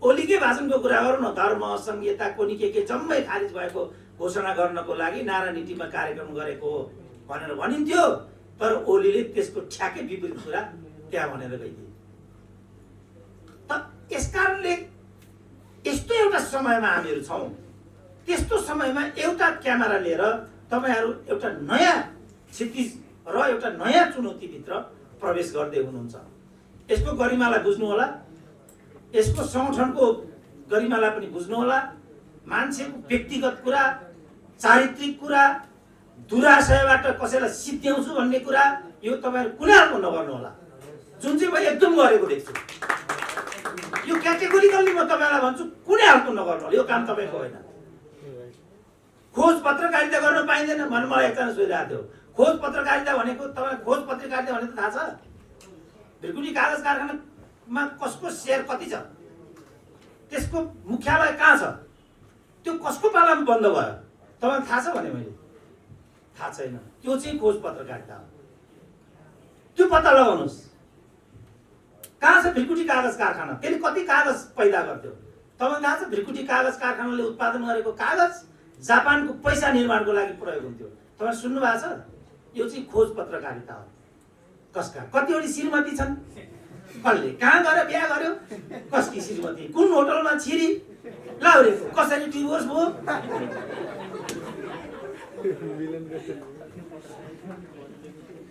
ओलीकै भाषणको कुरा गरौँ न। धर्म संहिता कोनी के जम्मै खारिज भएको घोषणा गर्नको लागि नारा नीतिमा कार्यक्रम गरेको हो भनेर भनिन्थ्यो। तर ओलीले त्यसको ठ्याक्कै विपरीत कुरा त्यहाँ भनेर गइदिए। त यसकारणले यस्तो एउटा समयमा हामीहरू छौँ। त्यस्तो समयमा एउटा क्यामेरा लिएर तपाईँहरू एउटा नयाँ क्षितिज र एउटा नयाँ चुनौतीभित्र प्रवेश गर्दै हुनुहुन्छ। यसको गरिमालाई बुझ्नु होला, यसको संगठनको गरिमालाई पनि बुझ्नु होला। मान्छेको व्यक्तिगत कुरा, चारित्रिक कुरा, दुराशयबाट कसैलाई सिद्ध्याउँछु भन्ने कुरा यो तपाईँहरू कुनै हालमा नगर्नु होला। जुन चाहिँ मैले एकदम गरेको देख्छु। यो क्याटेगोरिकल्ली म तपाईँलाई भन्छु कुनै हालतमा नगर्नु होला, यो काम तपाईँको होइन। खोज पत्रकारिता गर्न पाइँदैन भन्ने मलाई एकजना सोधिरहेको थियो। खोज पत्रकारिता भनेको तपाईँ खोज पत्रकारिता भनेको थाहा छ? भिरकुटी कागज कारखानामा कसको सेयर कति छ, त्यसको मुख्यालय कहाँ छ, त्यो कसको पालामा बन्द भयो तपाईँलाई थाहा छ भने मैले थाहा छैन। त्यो चाहिँ खोज पत्रकारिता हो। त्यो पत्ता लगाउनुहोस् कहाँ छ भिरकुटी कागज कारखाना, त्यसले कति कागज पैदा गर्थ्यो तपाईँलाई थाहा छ? भिरकुटी कागज कारखानाले उत्पादन गरेको कागज जापानको पैसा निर्माणको लागि प्रयोग हुन्थ्यो। तपाईँ सुन्नु भएको छ? यो चाहिँ खोज पत्रकारिता हो। कसका कतिवटा श्रीमती छन्, कसले कहाँ गएर बिहा गर्यो, कसकी श्रीमती कुन होटलमा छिरी लाउरेको, कसरी डिभोर्स भयो।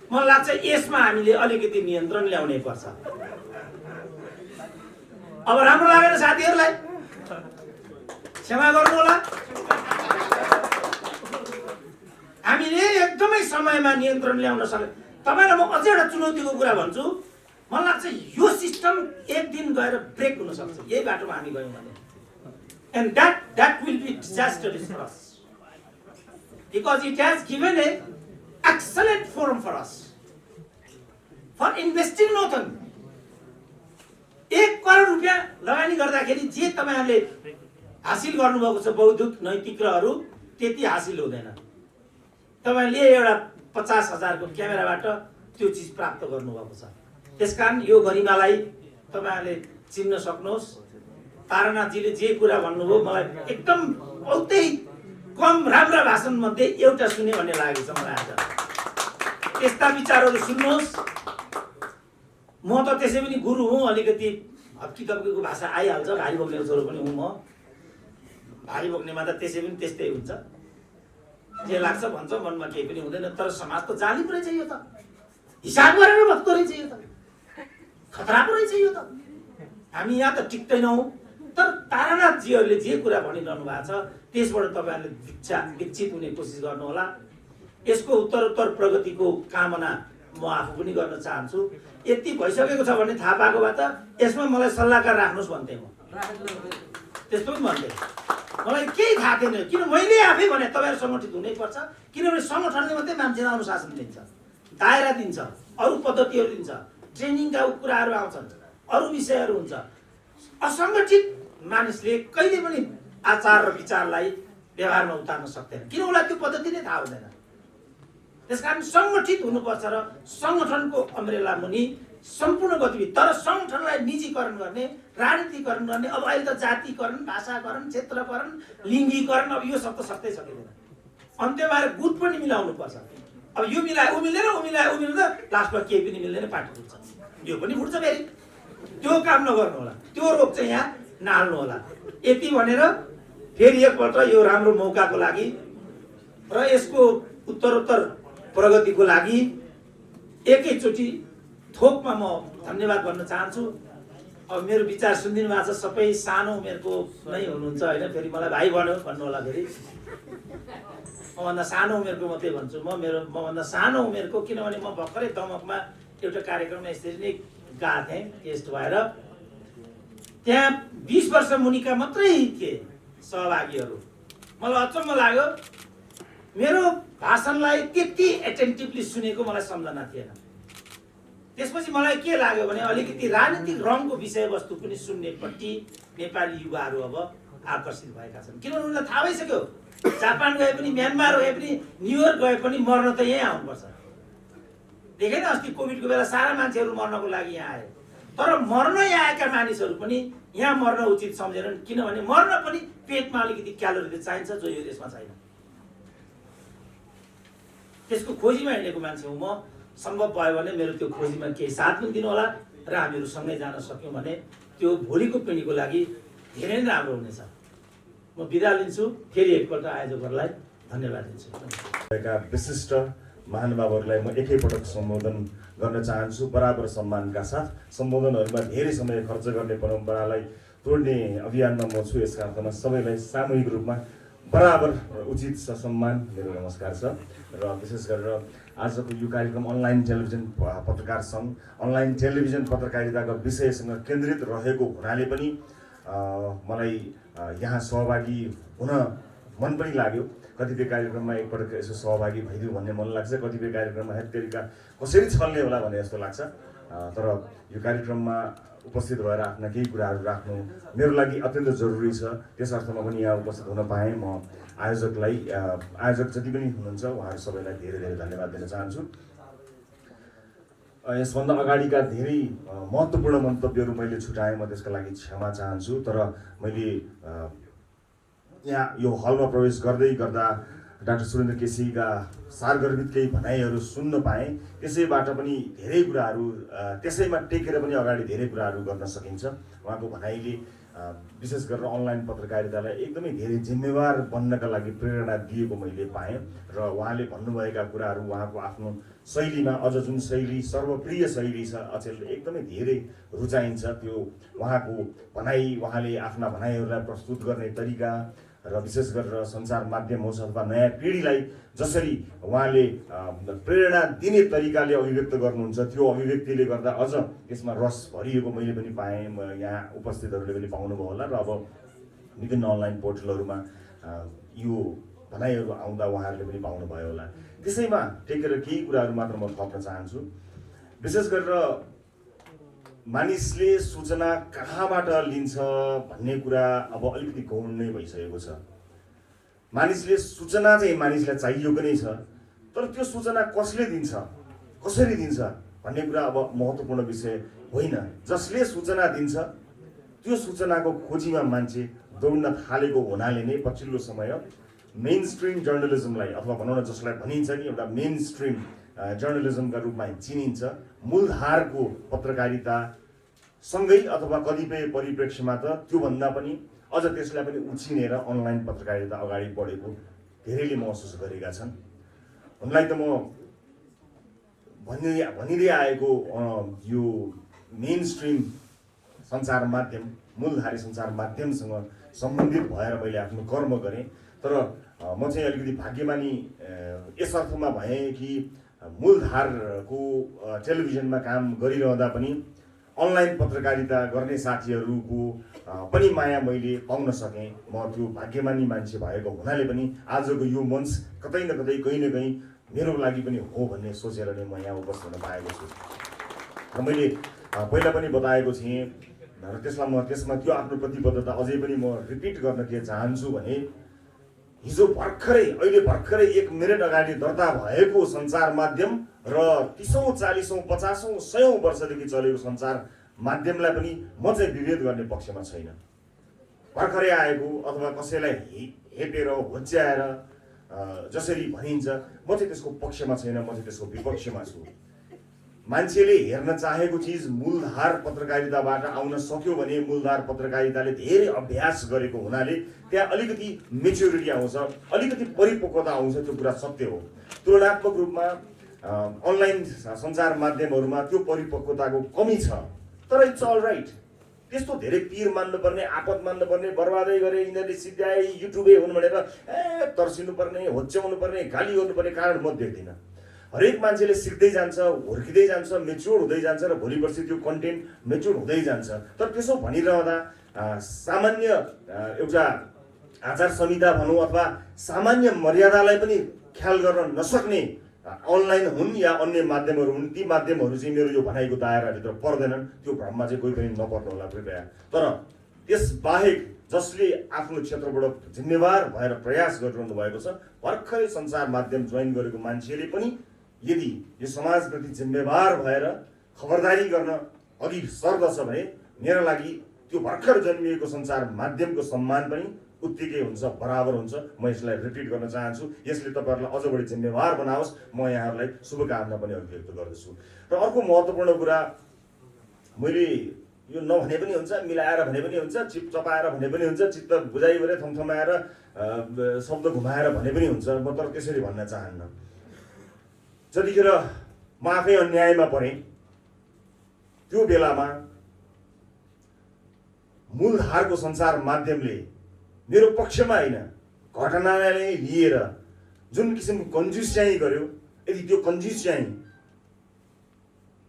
मलाई लाग्छ यसमा हामीले अलिकति नियन्त्रण ल्याउनै पर्छ। अब राम्रो लागेन साथीहरूलाई क्षमा गर्नु होला। हामीले एकदमै समयमा नियन्त्रण ल्याउन सक्यो। तपाईँलाई म अझै एउटा चुनौतीको कुरा भन्छु, मलाई लाग्छ यो सिस्टम एक दिन गएर ब्रेक हुन सक्छ यही बाटोमा हामी गयौँ भने। And that will be disastrous for us because it has given a excellent forum for us for investing nothing. 1 crore रुपियाँ लगानी गर्दाखेरि जे तपाईँहरूले हासिल गर्नुभएको छ बौद्धिक नैतिक रहरहरू त्यति हासिल हुँदैन। तपाईँले एउटा 50,000 को क्यामेराबाट त्यो चिज प्राप्त गर्नुभएको छ। त्यसकारण यो गरिमालाई तपाईँहरूले चिन्न सक्नुहोस्। तारानाथजीले जे कुरा भन्नुभयो मलाई एकदम बहुतै कम राम्रा भाषण मध्ये एउटा सुने भन्ने लागेको छ मलाई आज। त्यस्ता विचारहरू सुन्नुहोस्। म त त्यसै पनि गुरु हुँ, अलिकति हप्की तप्कीको भाषा आइहाल्छ। भारी बोक्ने छोरो पनि हुँ म। भारी बोक्नेमा त त्यसै पनि त्यस्तै हुन्छ, जे लाग्छ भन्छ, मनमा केही पनि हुँदैन। तर समाज त जाली पो रहेछ, यो त हिसाब गरेर भक्तो रहेछ, यो त खतरा पो रहेछ यो त। हामी यहाँ त टिक्दैनौँ। तर तारानाथजीहरूले जे कुरा भनिरहनु भएको छ त्यसबाट तपाईँहरूले विकसित हुने कोसिस गर्नुहोला। यसको उत्तरोत्तर प्रगतिको कामना म आफू पनि गर्न चाहन्छु। यति भइसकेको छ भने थाहा पाएको भए त यसमा मलाई सल्लाहकार राख्नुहोस् भन्थे म, त्यस्तो पनि भन्थे। मलाई केही थाहा थिएन, किन मैले आफै भने तपाईँहरू सङ्गठित हुनैपर्छ। किनभने सङ्गठनले मात्रै मान्छेलाई अनुशासन दिन्छ, दायरा दिन्छ, अरू पद्धतिहरू दिन्छ, ट्रेनिङका कुराहरू आउँछन्, अरू विषयहरू हुन्छ। असङ्गठित मानिसले कहिले पनि आचार र विचारलाई व्यवहारमा उतार्न सक्दैन, किन उसलाई त्यो पद्धति नै थाहा हुँदैन। त्यसकारण सङ्गठित हुनुपर्छ र सङ्गठनको अम्ब्रेला मुनि सम्पूर्ण गतिविधि। तर सङ्गठनलाई निजीकरण गर्ने, राजनीतिकरण गर्ने, अब अहिले त जातिकरण, भाषाकरण, क्षेत्रकरण, लिङ्गीकरण, अब यो सब त सक्दै सकिँदैन। अन्त्यमा आएर गुट पनि मिलाउनु पर्छ। अब यो मिलायो ऊ मिलेन, ऊ मिलायो ऊ मिल्दैन, लास्टमा केही पनि मिल्दैन, पार्टी फुट्छ। यो पनि फुट्छ फेरि। त्यो काम नगर्नु होला, त्यो रोग चाहिँ यहाँ नहाल्नु होला। यति भनेर फेरि एकपल्ट यो राम्रो मौकाको लागि र यसको उत्तरोत्तर प्रगतिको लागि एकैचोटि थोकमा म धन्यवाद भन्न चाहन्छु। अब मेरो विचार सुनिदिनु भएको छ, सबै सानो उमेरको नै हुनुहुन्छ होइन। फेरि मलाई भाइ भन्नु होला फेरि। मभन्दा सानो उमेरको मात्रै भन्छु मभन्दा सानो उमेरको, किनभने म भर्खरै दमकमा एउटा कार्यक्रममा यसरी नै गएको थिएँ गेस्ट भएर। त्यहाँ 20 वर्ष मुनिका मात्रै थिए सहभागीहरू। मलाई अचम्म लाग्यो, मेरो भाषणलाई त्यति एटेन्टिभली सुनेको मलाई सम्झना थिएन। त्यसपछि मलाई के लाग्यो भने अलिकति राजनीतिक रङको विषयवस्तु पनि सुन्नेपट्टि नेपाली युवाहरू अब आकर्षित भएका छन्। किनभने उनीहरूलाई थाहा भइसक्यो जापान गए पनि, म्यानमार गए पनि, न्युयोर्क गए पनि मर्न त यहीँ आउनुपर्छ। देखेन अस्ति कोभिडको बेला सारा मान्छेहरू मर्नको लागि यहाँ आए, तर मर्न यहाँ आएका मानिसहरू पनि यहाँ मर्न उचित सम्झेनन्। किनभने मर्न पनि पेटमा अलिकति क्यालोरी चाहिन्छ, जो यो देशमा छैन। त्यसको खोजीमा हिँडेको मान्छे हुँ म। सम्भव भयो भने मेरो त्यो खोजीमा केही साथ पनि दिनु होला र हामीहरू सँगै जान सक्यौँ भने त्यो भोलिको पिँढीको लागि धेरै नै राम्रो हुनेछ। म बिदा लिन्छु। फेरि एकपल्ट आयोजकहरूलाई धन्यवाद दिन्छु। विशिष्ट महानुभावहरूलाई म एकैपटक सम्बोधन गर्न चाहन्छु बराबर सम्मानका साथ। सम्बोधनहरूमा धेरै समय खर्च गर्ने परम्परालाई तोड्ने अभियानमा म छु। यसका अर्थमा सबैलाई सामूहिक रूपमा बराबर उचित सम्मान मेरो नमस्कार छ र विशेष गरेर आजको यो कार्यक्रम अनलाइन टेलिभिजन पत्रकार सङ्घ अनलाइन टेलिभिजन पत्रकारिताको विषयसँग केन्द्रित रहेको हुनाले पनि मलाई यहाँ सहभागी हुन मन पनि लाग्यो। कतिपय कार्यक्रममा एकपटक यसो सहभागी भइदियो भन्ने मन लाग्छ, कतिपय कार्यक्रममा हेरतेरिका कसरी छल्ने होला भन्ने जस्तो लाग्छ। तर यो कार्यक्रममा उपस्थित भएर आफ्ना केही कुराहरू राख्नु मेरो लागि अत्यन्त जरुरी छ। त्यस अर्थमा पनि यहाँ उपस्थित हुन पाएँ। म आयोजक जति पनि हुनुहुन्छ उहाँहरू सबैलाई धेरै धेरै धन्यवाद दिन चाहन्छु। यसभन्दा अगाडिका धेरै महत्त्वपूर्ण मन्तव्यहरू मैले छुटाएँ, म त्यसका लागि क्षमा चाहन्छु। तर मैले यहाँ यो हलमा प्रवेश गर्दै गर्दा डाक्टर सुरेन्द्र केसीका सारगर्भित केही भनाइहरू सुन्न पाएँ। त्यसैबाट पनि धेरै कुराहरू त्यसैमा टेकेर पनि अगाडि धेरै कुराहरू गर्न सकिन्छ। उहाँको भनाइले विशेष गरेर अनलाइन पत्रकारितालाई एकदमै धेरै जिम्मेवार बन्नका लागि प्रेरणा दिएको मैले पाएँ र उहाँले भन्नुभएका कुराहरू उहाँको आफ्नो शैलीमा अझ जुन शैली सर्वप्रिय शैली छ अचेल एकदमै धेरै रुचाइन्छ। त्यो उहाँको भनाइ, उहाँले आफ्ना भनाइहरूलाई प्रस्तुत गर्ने तरिका र विशेष गरेर सञ्चार माध्यम होस् अथवा नयाँ पिँढीलाई जसरी उहाँले प्रेरणा दिने तरिकाले अभिव्यक्त गर्नुहुन्छ त्यो अभिव्यक्तिले गर्दा अझ यसमा रस भरिएको मैले पनि पाएँ। यहाँ उपस्थितहरूले पनि पाउनुभयो होला र अब विभिन्न अनलाइन पोर्टलहरूमा यो भनाइहरू आउँदा उहाँहरूले पनि पाउनुभयो होला। त्यसैमा टेकेर केही कुराहरू मात्र म थप्न चाहन्छु। विशेष गरेर मानिसले सूचना कहाँबाट लिन्छ भन्ने कुरा अब अलिकति गौण नै भइसकेको छ। मानिसले सूचना चाहिँ मानिसलाई चाहिएको नै छ, तर त्यो सूचना कसले दिन्छ, कसरी दिन्छ भन्ने कुरा अब महत्त्वपूर्ण विषय होइन। जसले सूचना दिन्छ त्यो सूचनाको खोजीमा मान्छे दौड्न थालेको हुनाले नै पछिल्लो समय मेन स्ट्रिम जर्नलिजमलाई अथवा भनौँ न जसलाई भनिन्छ नि एउटा मेन स्ट्रिम जर्नलिजमका रूपमा चिनिन्छ, मूलधारको पत्रकारिता सँगै अथवा कतिपय परिप्रेक्ष्यमा त त्योभन्दा पनि अझ त्यसलाई पनि उछिनेर अनलाइन पत्रकारिता अगाडि बढेको धेरैले महसुस गरेका छन्। उनलाई त म भनिँदै आएको यो मेन स्ट्रिम सञ्चार माध्यम मूलधारी सञ्चार माध्यमसँग सम्बन्धित भएर मैले आफ्नो कर्म गरेँ। तर म चाहिँ अलिकति भाग्यमानी यस अर्थमा भएँ कि मूलधारको टेलिभिजनमा काम गरिरहँदा पनि अनलाइन पत्रकारिता गर्ने साथीहरूको पनि माया मैले पाउन सकेँ। म त्यो भाग्यमानी मान्छे भएको हुनाले पनि आजको यो मञ्च कतै न कतै कहीँ न कहीँ मेरो लागि पनि हो भन्ने सोचेर नै म यहाँ उपस्थित हुन पाएको छु। र मैले पहिला पनि बताएको थिएँ र त्यसमा त्यो आफ्नो प्रतिबद्धता अझै पनि म रिपिट गर्न के चाहन्छु भने हिजो अहिले भर्खरै 1 मिनेट अगाडि दर्ता भएको सञ्चार माध्यम र 30औं 40औं 50औं 100औं वर्षदेखि चलेको सञ्चार माध्यमलाई पनि म चाहिँ विभेद गर्ने पक्षमा छैन। भर्खरै आएको अथवा कसैलाई हेपेर होच्याएर जसरी भनिन्छ म चाहिँ त्यसको पक्षमा छैन, म चाहिँ त्यसको विपक्षमा छु। मान्छेले हेर्न चाहेको चिज मूलधार पत्रकारिताबाट आउन सक्यो भने मूलधार पत्रकारिताले धेरै अभ्यास गरेको हुनाले त्यहाँ अलिकति मेच्युरिटी आउँछ, अलिकति परिपक्वता आउँछ। त्यो कुरा सत्य हो। तुलनात्मक रूपमा अनलाइन सञ्चार माध्यमहरूमा त्यो परिपक्वताको कमी छ। तर इट्स अल राइट। त्यस्तो धेरै पीर मान्नुपर्ने, आपत मान्नुपर्ने, बर्बादै गरे यिनीहरूले सिद्ध्याए युट्युबे हुन् भनेर तर्सिनुपर्ने, होच्याउनु पर्ने, गाली गर्नुपर्ने कारण म देख्दिनँ। हरेक मान्छेले सिक्दै जान्छ, हुर्किँदै जान्छ, मेच्योर हुँदै जान्छ र भोलि पर्सि त्यो कन्टेन्ट मेच्योर हुँदै जान्छ। तर त्यसो भनिरहँदा सामान्य एउटा आचार संहिता भनौँ अथवा सामान्य मर्यादालाई पनि ख्याल गर्न नसक्ने अनलाइन हुन् या अन्य माध्यमहरू हुन्, ती माध्यमहरू चाहिँ मेरो यो भनाइको दायराभित्र पर्दैनन्। त्यो भ्रममा चाहिँ कोही पनि नपर्नु होला कृपया। तर त्यसबाहेक जसले आफ्नो क्षेत्रबाट जिम्मेवार भएर प्रयास गरिरहनु भएको छ, भर्खरै सञ्चार माध्यम जोइन गरेको मान्छेले पनि यदि यो समाजप्रति जिम्मेवार भएर खबरदारी गर्न अघि सर्दछ भने मेरो लागि त्यो भर्खर जन्मिएको सञ्चार माध्यमको सम्मान पनि उत्तिकै हुन्छ, बराबर हुन्छ। म यसलाई रिपिट गर्न चाहन्छु। यसले तपाईँहरूलाई अझ बढी जिम्मेवार बनाओस्। म यहाँहरूलाई शुभकामना पनि अभिव्यक्त गर्दछु। र अर्को महत्त्वपूर्ण कुरा, मैले यो नभने पनि हुन्छ, मिलाएर भने पनि हुन्छ, चिप चपाएर भने पनि हुन्छ, चित्त बुझाइ गरेर थमथमाएर शब्द घुमाएर भने पनि हुन्छ। म तर त्यसरी भन्न चाहन्न। जतिखेर म आफै अन्यायमा परेँ त्यो बेलामा मूलधारको सञ्चार माध्यमले मेरो पक्षमा होइन, घटनालाई लिएर जुन किसिमको कन्जुस्याइ गर्यो, यदि त्यो कन्जुस्याइ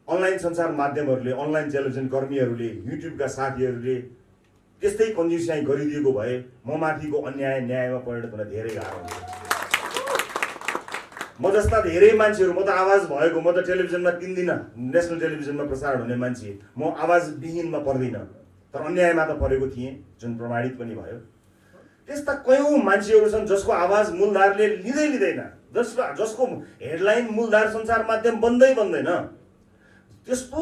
अनलाइन सञ्चार माध्यमहरूले, अनलाइन टेलिभिजन कर्मीहरूले, युट्युबका साथीहरूले त्यस्तै कन्जुस्याइ गरिदिएको भए म माथिको अन्याय न्यायमा परिणत हुन धेरै गाह्रो हुन्छ। म जस्ता धेरै मान्छेहरू, म त आवाज भएको, म त टेलिभिजनमा किन्दिनँ, नेसनल टेलिभिजनमा प्रसारण हुने मान्छे, म आवाजविहीनमा पर्दिनँ, तर अन्यायमा त परेको थिएँ, जुन प्रमाणित पनि भयो। त्यस्ता कयौँ मान्छेहरू छन् जसको आवाज मूलधारले लिँदैन, जसको हेडलाइन मूलधार सञ्चार माध्यम बन्दैन। त्यस्तो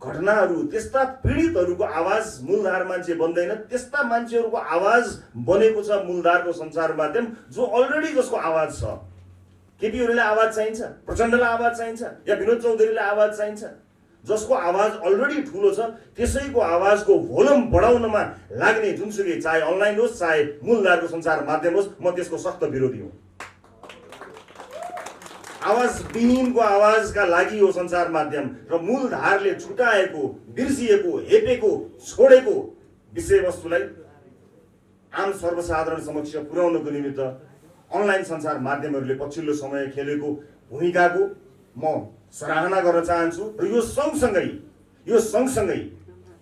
घटनाहरू, त्यस्ता पीडितहरूको आवाज मूलधार मान्छे बन्दैन, त्यस्ता मान्छेहरूको आवाज बनेको छ मूलधारको सञ्चार माध्यम, जो अलरेडी जसको आवाज छ। केपी ओलीलाई आवाज चाहिन्छ, प्रचण्डलाई आवाज चाहिन्छ, या विनोद चौधरीलाई आवाज चाहिन्छ? जसको आवाज अलरेडी ठुलो छ त्यसैको आवाजको भोल्युम बढाउनमा लाग्ने जुनसुकै, चाहे अनलाइन होस् चाहे मूलधारको सञ्चार माध्यम होस्, म त्यसको सख्त विरोधी हुँ। आवाजविहीनको आवाजका लागि यो सञ्चार माध्यम र मूलधारले छुटाएको, बिर्सिएको, हेपेको, छोडेको विषयवस्तुलाई आम सर्वसाधारण समक्ष पुर्याउनको निमित्त अनलाइन सञ्चार माध्यमहरूले पछिल्लो समय खेलेको भूमिकाको म सराहना गर्न चाहन्छु। र यो सँगसँगै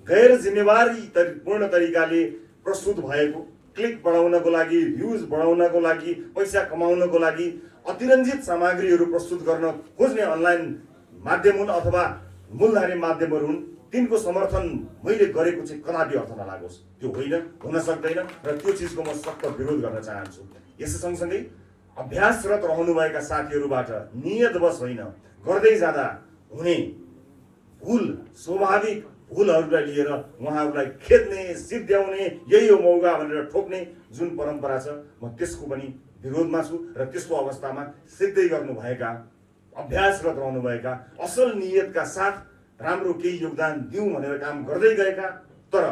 गैर जिम्मेवारीपूर्ण तरिकाले प्रस्तुत भएको, क्लिक बढाउनको लागि, भ्युज बढाउनको लागि, पैसा कमाउनको लागि अतिरञ्जित सामग्रीहरू प्रस्तुत गर्न खोज्ने अनलाइन माध्यम हुन् अथवा मूलधारी माध्यमहरू हुन्, तिनको समर्थन मैले गरेको चाहिँ कदापि अर्थ नलागोस्। त्यो होइन, हुन सक्दैन, र त्यो चिजको म सख्त विरोध गर्न चाहन्छु। यसै सँगसँगै अभ्यासरत रहनुभएका साथीहरूबाट नियतवश होइन, गर्दै जाँदा हुने भुल, स्वाभाविक भुलहरूलाई लिएर उहाँहरूलाई खेद्ने, सिद्ध्याउने, यही हो मौका भनेर ठोक्ने जुन परम्परा छ, म त्यसको पनि विरोधमा छु। र त्यस्तो अवस्थामा सिद्धै गर्नुभएका, अभ्यासरत रहनुभएका, असल नियतका साथ राम्रो केही योगदान दिउँ भनेर काम गर्दै गएका, तर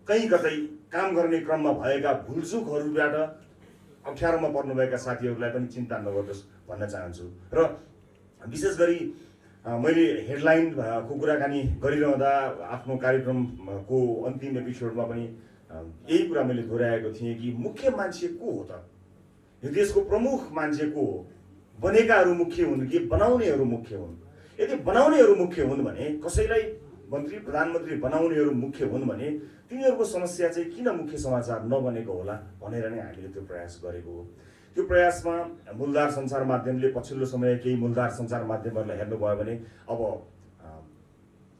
कहीँ कतै काम गर्ने क्रममा भएका भुलचुकहरूबाट अप्ठ्यारोमा पर्नुभएका साथीहरूलाई पनि चिन्ता नगर्नुहोस् भन्न चाहन्छु। र विशेष गरी मैले हेडलाइनको कुराकानी गरिरहँदा आफ्नो कार्यक्रमको अन्तिम एपिसोडमा पनि यही कुरा मैले दोहोऱ्याएको थिएँ कि मुख्य मान्छे को हो त? यो देशको प्रमुख मान्छे को हो? बनेकाहरू मुख्य हुन् कि बनाउनेहरू मुख्य हुन्? यदि बनाउनेहरू मुख्य हुन् भने, कसैलाई मन्त्री प्रधानमन्त्री बनाउनेहरू मुख्य हुन् भने तिनीहरूको समस्या चाहिँ किन मुख्य समाचार नबनेको होला भनेर नै हामीले त्यो प्रयास गरेको हो। त्यो प्रयासमा मूलधार सञ्चार माध्यमले पछिल्लो समय केही मूलधार सञ्चार माध्यमहरूलाई हेर्नुभयो भने अब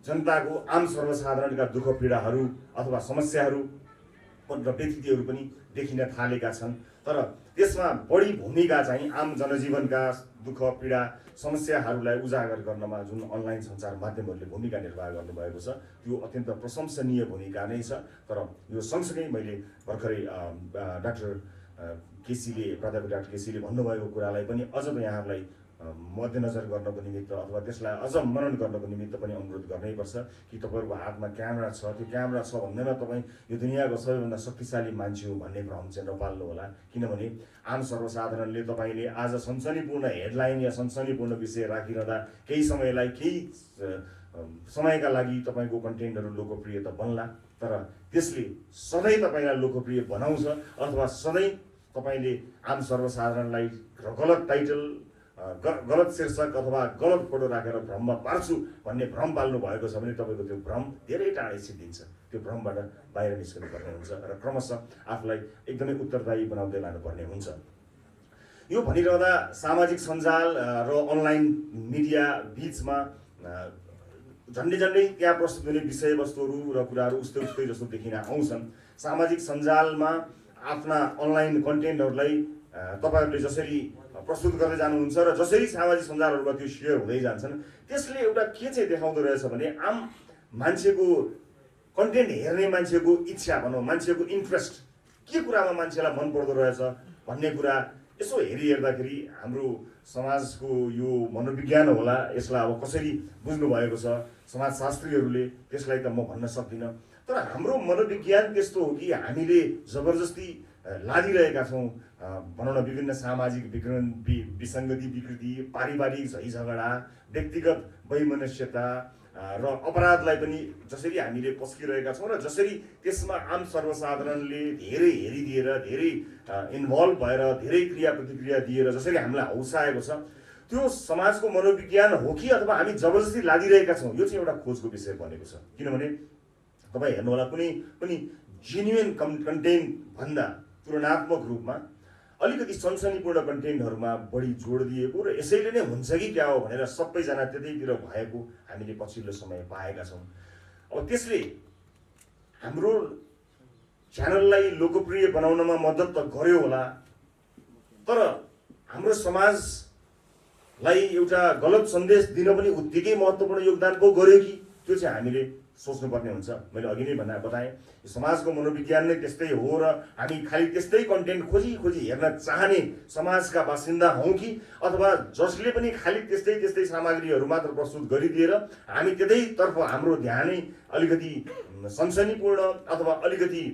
जनताको, आम सर्वसाधारणका दुःख पीडाहरू अथवा समस्याहरू र व्यथितिहरू पनि देखिन थालेका छन्। तर त्यसमा बढी भूमिका चाहिँ आम जनजीवनका दुःख पीडा समस्याहरूलाई उजागर गर्नमा जुन अनलाइन सञ्चार माध्यमहरूले भूमिका निर्वाह गर्नुभएको छ, त्यो अत्यन्त प्रशंसनीय भूमिका नै छ। तर यो सँगसँगै मैले भर्खरै प्राध्यापक डाक्टर केसीले भन्नुभएको कुरालाई पनि अझ यहाँहरूलाई मध्यनजर गर्नको निमित्त अथवा त्यसलाई अझ मनन गर्नको निमित्त पनि अनुरोध गर्नैपर्छ कि तपाईँहरूको हातमा क्यामेरा छ, त्यो क्यामेरा छ भन्दैमा तपाईँ यो दुनियाँको सबैभन्दा शक्तिशाली मान्छे हो भन्ने भ्रम चाहिँ नपाल्नु होला। किनभने आम सर्वसाधारणले तपाईँले आज सनसनीपूर्ण हेडलाइन या सनसनीपूर्ण विषय राखिरहँदा केही समयका लागि तपाईँको कन्टेन्टहरू लोकप्रिय त बन्ला, तर त्यसले सधैँ तपाईँलाई लोकप्रिय बनाउँछ अथवा सधैँ तपाईँले आम सर्वसाधारणलाई गलत टाइटल, गलत शीर्षक अथवा गलत फोटो राखेर भ्रममा पार्छु भन्ने भ्रम पाल्नु भएको छ भने तपाईँको त्यो भ्रम धेरै टाढै सिद्धिन्छ। त्यो भ्रमबाट बाहिर निस्कनु पर्ने हुन्छ र क्रमशः आफूलाई एकदमै उत्तरदायी बनाउँदै लानुपर्ने हुन्छ। यो भनिरहँदा सामाजिक सञ्जाल र अनलाइन मिडिया बिचमा झन्डै त्यहाँ प्रस्तुत हुने विषयवस्तुहरू र कुराहरू उस्तै जस्तो देखिन आउँछन्। सामाजिक सञ्जालमा आफ्ना अनलाइन कन्टेन्टहरूलाई तपाईँहरूले जसरी प्रस्तुत गर्दै जानुहुन्छ र जसरी सामाजिक सञ्जालहरूमा त्यो सेयर हुँदै जान्छन्, त्यसले एउटा के चाहिँ देखाउँदो रहेछ भने आम मान्छेको, कन्टेन्ट हेर्ने मान्छेको इच्छा भनौँ, मान्छेको इन्ट्रेस्ट के कुरामा मान्छेलाई मन पर्दो रहेछ भन्ने कुरा यसो हेर्दाखेरि हाम्रो समाजको यो मनोविज्ञान होला, यसलाई अब कसरी बुझ्नु भएको छ समाजशास्त्रीहरूले त्यसलाई त म भन्न सक्दिनँ। तर हाम्रो मनोविज्ञान त्यस्तो हो कि हामीले जबरजस्ती लादिरहेका छौँ भनौँ न विभिन्न सामाजिक विसङ्गति, विकृति, पारिवारिक झैझगडा, व्यक्तिगत वैमनस्यता, र अपराधलाई पनि जसरी हामीले पस्किरहेका छौँ र जसरी त्यसमा आम सर्वसाधारणले धेरै हेरिदिएर धेरै इन्भल्भ भएर धेरै क्रिया प्रतिक्रिया दिएर जसरी हामीलाई हौसाएको छ त्यो समाजको मनोविज्ञान हो कि अथवा हामी जबरजस्ती लादिरहेका छौँ, यो चाहिँ एउटा खोजको विषय बनेको छ। किनभने तपाईँ हेर्नुहोला कुनै पनि जेन्युन कन्टेन्ट भन्दा तुलनात्मक रूपमा अलिकति सनसनीपूर्ण कन्टेन्टहरूमा बढी जोड दिएको र यसैले नै हुन्छ कि क्या हो भनेर सबैजना त्यतैतिर भएको हामीले पछिल्लो समय पाएका छौँ। अब त्यसले हाम्रो च्यानललाई लोकप्रिय बनाउनमा मद्दत त गर्यो होला, तर हाम्रो समाजलाई एउटा गलत सन्देश दिन पनि उत्तिकै महत्त्वपूर्ण योगदान पो गर्यो कि, त्यो चाहिँ हामीले सोच्नुपर्ने हुन्छ। मैले अघि नै बताएँ समाजको मनोविज्ञान नै त्यस्तै हो र हामी खालि त्यस्तै कन्टेन्ट खोजी हेर्न चाहने समाजका बासिन्दा हौँ कि अथवा जसले पनि खालि त्यस्तै सामग्रीहरू मात्र प्रस्तुत गरिदिएर हामी त्यतैतर्फ हाम्रो ध्यानै अलिकति सनसनीपूर्ण अथवा अलिकति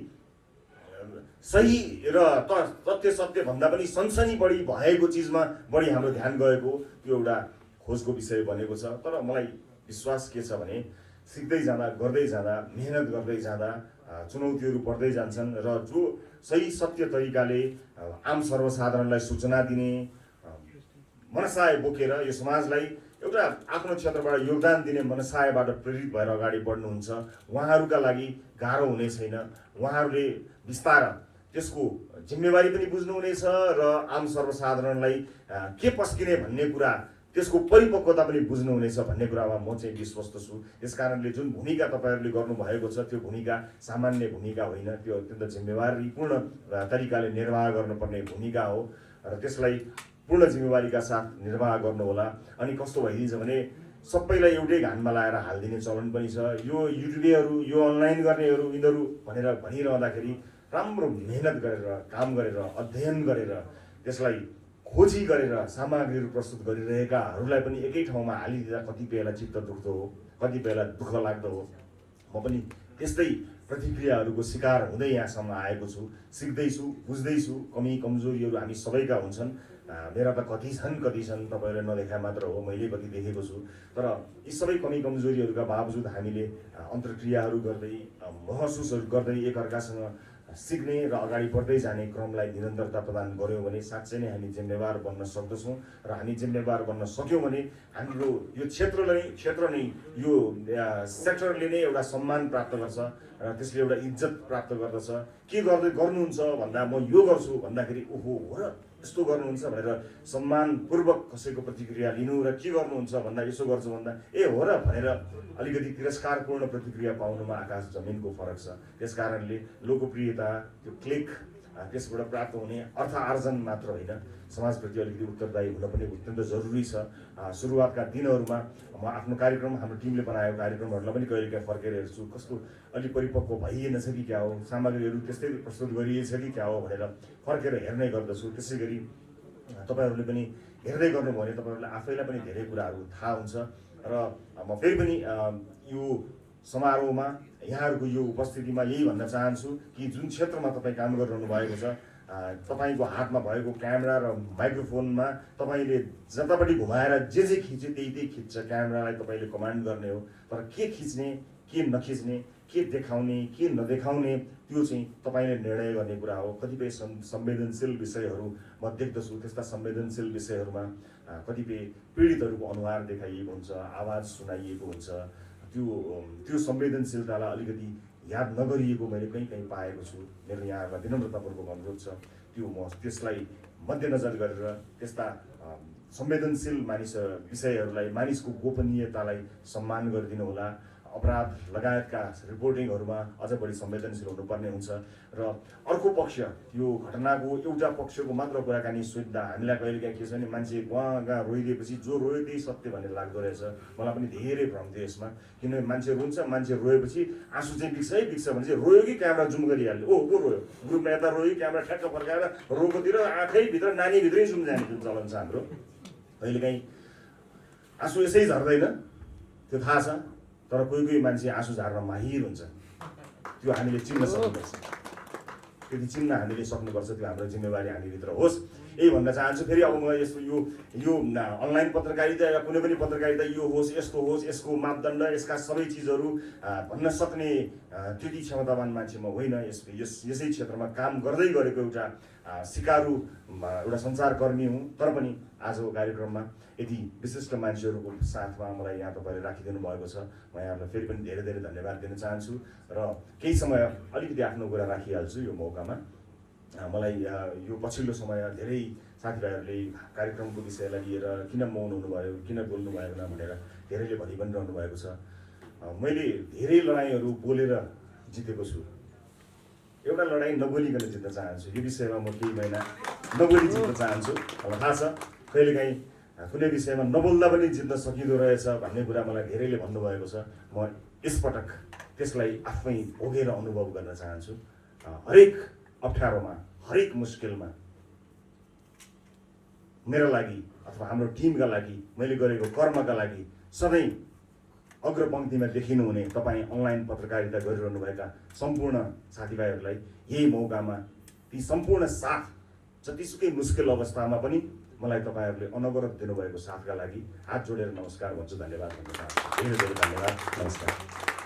सही र सत्य भन्दा पनि सनसनी बढी भएको चिजमा बढी हाम्रो ध्यान गएको, त्यो एउटा खोजको विषय बनेको छ। तर मलाई विश्वास के छ भने सिक्दै जाँदा गर्दै जाँदा मेहनत गर्दै जाँदा चुनौतीहरू बढ्दै जान्छन् र जो सही सत्य तरिकाले आम सर्वसाधारणलाई सूचना दिने मनसाय बोकेर यो समाजलाई एउटा आफ्नो क्षेत्रबाट योगदान दिने मनसायबाट प्रेरित भएर अगाडि बढ्नुहुन्छ, उहाँहरूका लागि गाह्रो हुने छैन। उहाँहरूले बिस्तारै त्यसको जिम्मेवारी पनि बुझ्नुहुनेछ र आम सर्वसाधारणलाई के पस्किने भन्ने कुरा त्यसको परिपक्वता पनि बुझ्नुहुनेछ भन्ने कुरामा म चाहिँ विश्वस्त छु। त्यस कारणले जुन भूमिका तपाईँहरूले गर्नुभएको छ त्यो भूमिका सामान्य भूमिका होइन, त्यो अत्यन्त जिम्मेवारीपूर्ण तरिकाले निर्वाह गर्नुपर्ने भूमिका हो र त्यसलाई पूर्ण जिम्मेवारीका साथ निर्वाह गर्नुहोला। अनि कस्तो भइदिन्छ भने सबैलाई एउटै घानमा लाएर हालिदिने चलन पनि छ। यो युट्युबेहरू, यो अनलाइन गर्नेहरू यिनीहरू भनेर भनिरहँदाखेरि राम्रो मेहनत गरेर, काम गरेर, अध्ययन गरेर, त्यसलाई खोजी गरेर सामग्रीहरू प्रस्तुत गरिरहेकाहरूलाई पनि एकै ठाउँमा हालिदिँदा कतिपयलाई चित्त दुख्दो हो, कतिपयलाई दुःख लाग्दो हो। म पनि त्यस्तै प्रतिक्रियाहरूको शिकार हुँदै यहाँसम्म आएको छु, सिक्दैछु, बुझ्दैछु। कमी कमजोरीहरू हामी सबैका हुन्छन्, मेरा त कति छन् तपाईँहरूले नदेखा मात्र हो, मैले कति देखेको छु। तर यी सबै कमी कमजोरीहरूका बावजुद हामीले अन्तर्क्रियाहरू गर्दै महसुसहरू गर्दै एकअर्कासँग सिक्ने र अगाडि बढ्दै जाने क्रमलाई निरन्तरता प्रदान गऱ्यौँ भने साँच्चै नै हामी जिम्मेवार बन्न सक्दछौँ। र हामी जिम्मेवार बन्न सक्यौँ भने हाम्रो यो क्षेत्र नै यो सेक्टरले नै एउटा सम्मान प्राप्त गर्छ र त्यसले एउटा इज्जत प्राप्त गर्दछ। के गर्नुहुन्छ भन्दा म यो गर्छु भन्दाखेरि ओहो हो र यस्तो गर्नुहुन्छ भनेर सम्मानपूर्वक कसैको प्रतिक्रिया लिनु र के गर्नुहुन्छ भन्दा यसो गर्छु भन्दा ए हो र भनेर अलिकति तिरस्कारपूर्ण प्रतिक्रिया पाउनुमा आकाश जमिनको फरक छ। त्यस कारणले लोकप्रियता, त्यो क्लिक, त्यसबाट प्राप्त हुने अर्थ आर्जन मात्र होइन, समाजप्रति अलिकति उत्तरदायी हुन पनि अत्यन्त जरुरी छ। सुरुवातका दिनहरूमा म आफ्नो कार्यक्रम, हाम्रो टिमले बनाएको कार्यक्रमहरूलाई पनि कहिलेकाहीँ फर्केर हेर्छु, कस्तो अलिक परिपक्व भइएन छ कि क्या हो, सामग्रीहरू त्यस्तै प्रस्तुत गरिएछ कि क्या हो भनेर फर्केर हेर्ने गर्दछु। त्यसै गरी तपाईँहरूले पनि हेर्दै गर्नुभयो भने तपाईँहरूलाई आफैलाई पनि धेरै कुराहरू थाहा हुन्छ। र म फेरि पनि यो समारोहमा यहाँहरूको यो उपस्थितिमा यही भन्न चाहन्छु कि जुन क्षेत्रमा तपाईँ काम गरिरहनु भएको छ, तपाईँको हातमा भएको क्यामेरा र माइक्रोफोनमा तपाईँले जतापट्टि घुमाएर जे खिच्यो त्यही खिच्छ। क्यामेरालाई तपाईँले कमान्ड गर्ने हो, तर के खिच्ने, के नखिच्ने, के देखाउने, के नदेखाउने त्यो चाहिँ तपाईँले निर्णय गर्ने कुरा हो। कतिपय संवेदनशील विषयहरू म देख्दछु, त्यस्ता संवेदनशील विषयहरूमा कतिपय पीडितहरूको अनुहार देखाइएको हुन्छ, आवाज सुनाइएको हुन्छ। त्यो संवेदनशीलतालाई अलिकति याद नगरिएको मैले कहीँ पाएको छु। मेरो यहाँहरूलाई विनम्रतापूर्वक अनुरोध छ, त्यो म त्यसलाई मध्यनजर गरेर त्यस्ता संवेदनशील विषयहरूलाई, मानिसको गोपनीयतालाई सम्मान गरिदिनु होला। अपराध लगायतका रिपोर्टिङहरूमा अझ बढी संवेदनशील हुनुपर्ने हुन्छ। र अर्को पक्ष, यो घटनाको एउटा पक्षको मात्र कुराकानी सुन्दा हामीलाई कहिलेकाहीँ के छ भने मान्छे गाँ रोइदिएपछि जो रोयो त्यही सत्य भन्ने लाग्दो रहेछ। मलाई पनि धेरै भ्रम थियो यसमा, किनभने मान्छे रुन्छ, मान्छे रोएपछि आँसु चाहिँ बिग्छ भने चाहिँ रोयो कि क्यामेरा जुम गरिहाल्यो, ओ को रोयो, ग्रुपमा यता रोयो, क्यामेरा ठ्याक्क फर्काएर रोकोतिर आँखैभित्र नानीभित्रै जुम जाने जुन चलन छ हाम्रो। कहिलेकाहीँ आँसु यसै झर्दैन, त्यो थाहा छ, तर कोही मान्छे आँसु झार्न माहिर हुन्छ। त्यो हामीले चिन्न सक्नुपर्छ, त्यति चिन्न हामीले सक्नुपर्छ। त्यो हाम्रो जिम्मेवारी हामीभित्र होस्। यही भन्न चाहन्छु। फेरि अब म यस्तो यो अनलाइन पत्रकारिता या कुनै पनि पत्रकारिता यो होस् यस्तो होस् यसको मापदण्ड यसका सबै चिजहरू भन्न सक्ने त्यति क्षमतावान मान्छे म होइन। यसै क्षेत्रमा काम गर्दै गरेको एउटा सिकारु एउटा सञ्चारकर्मी हुँ। तर पनि आजको कार्यक्रममा यति विशिष्ट मान्छेहरूको साथमा मलाई यहाँ तपाईँले राखिदिनु भएको छ। म यहाँलाई फेरि पनि धेरै धेरै धन्यवाद दिन चाहन्छु र केही समय अलिकति आफ्नो कुरा राखिहाल्छु यो मौकामा। मलाई यो पछिल्लो समय धेरै साथीभाइहरूले कार्यक्रमको विषयलाई लिएर किन मौन हुनुभयो, किन बोल्नु भएन भनेर धेरैले भनि पनि रहनु भएको छ। मैले धेरै लडाइँहरू बोलेर जितेको छु। एउटा लडाइँ नबोलिकन जित्न चाहन्छु। यो विषयमा म केही महिना नबोली जित्न चाहन्छु। अब थाहा छ कहिलेकाहीँ कुनै विषयमा नबोल्दा पनि जित्न सकिँदो रहेछ भन्ने कुरा मलाई धेरैले भन्नुभएको छ। म यसपटक त्यसलाई आफै भोगेर अनुभव गर्न चाहन्छु। हरेक अप्ठ्यारोमा हरेक मुस्किलमा मेरो लागि अथवा हाम्रो टिमका लागि मैले गरेको कर्मका लागि सधैँ अग्रपङ्क्तिमा देखिनुहुने तपाईँ अनलाइन पत्रकारिता गरिरहनुभएका सम्पूर्ण साथीभाइहरूलाई यही मौकामा ती सम्पूर्ण साथ जतिसुकै मुस्किल अवस्थामा पनि मलाई तपाईँहरूले अनवरत दिनुभएको साथका लागि हात जोडेर नमस्कार भन्छु। धन्यवाद भन्न चाहन्छु। धेरै धेरै धन्यवाद। नमस्कार।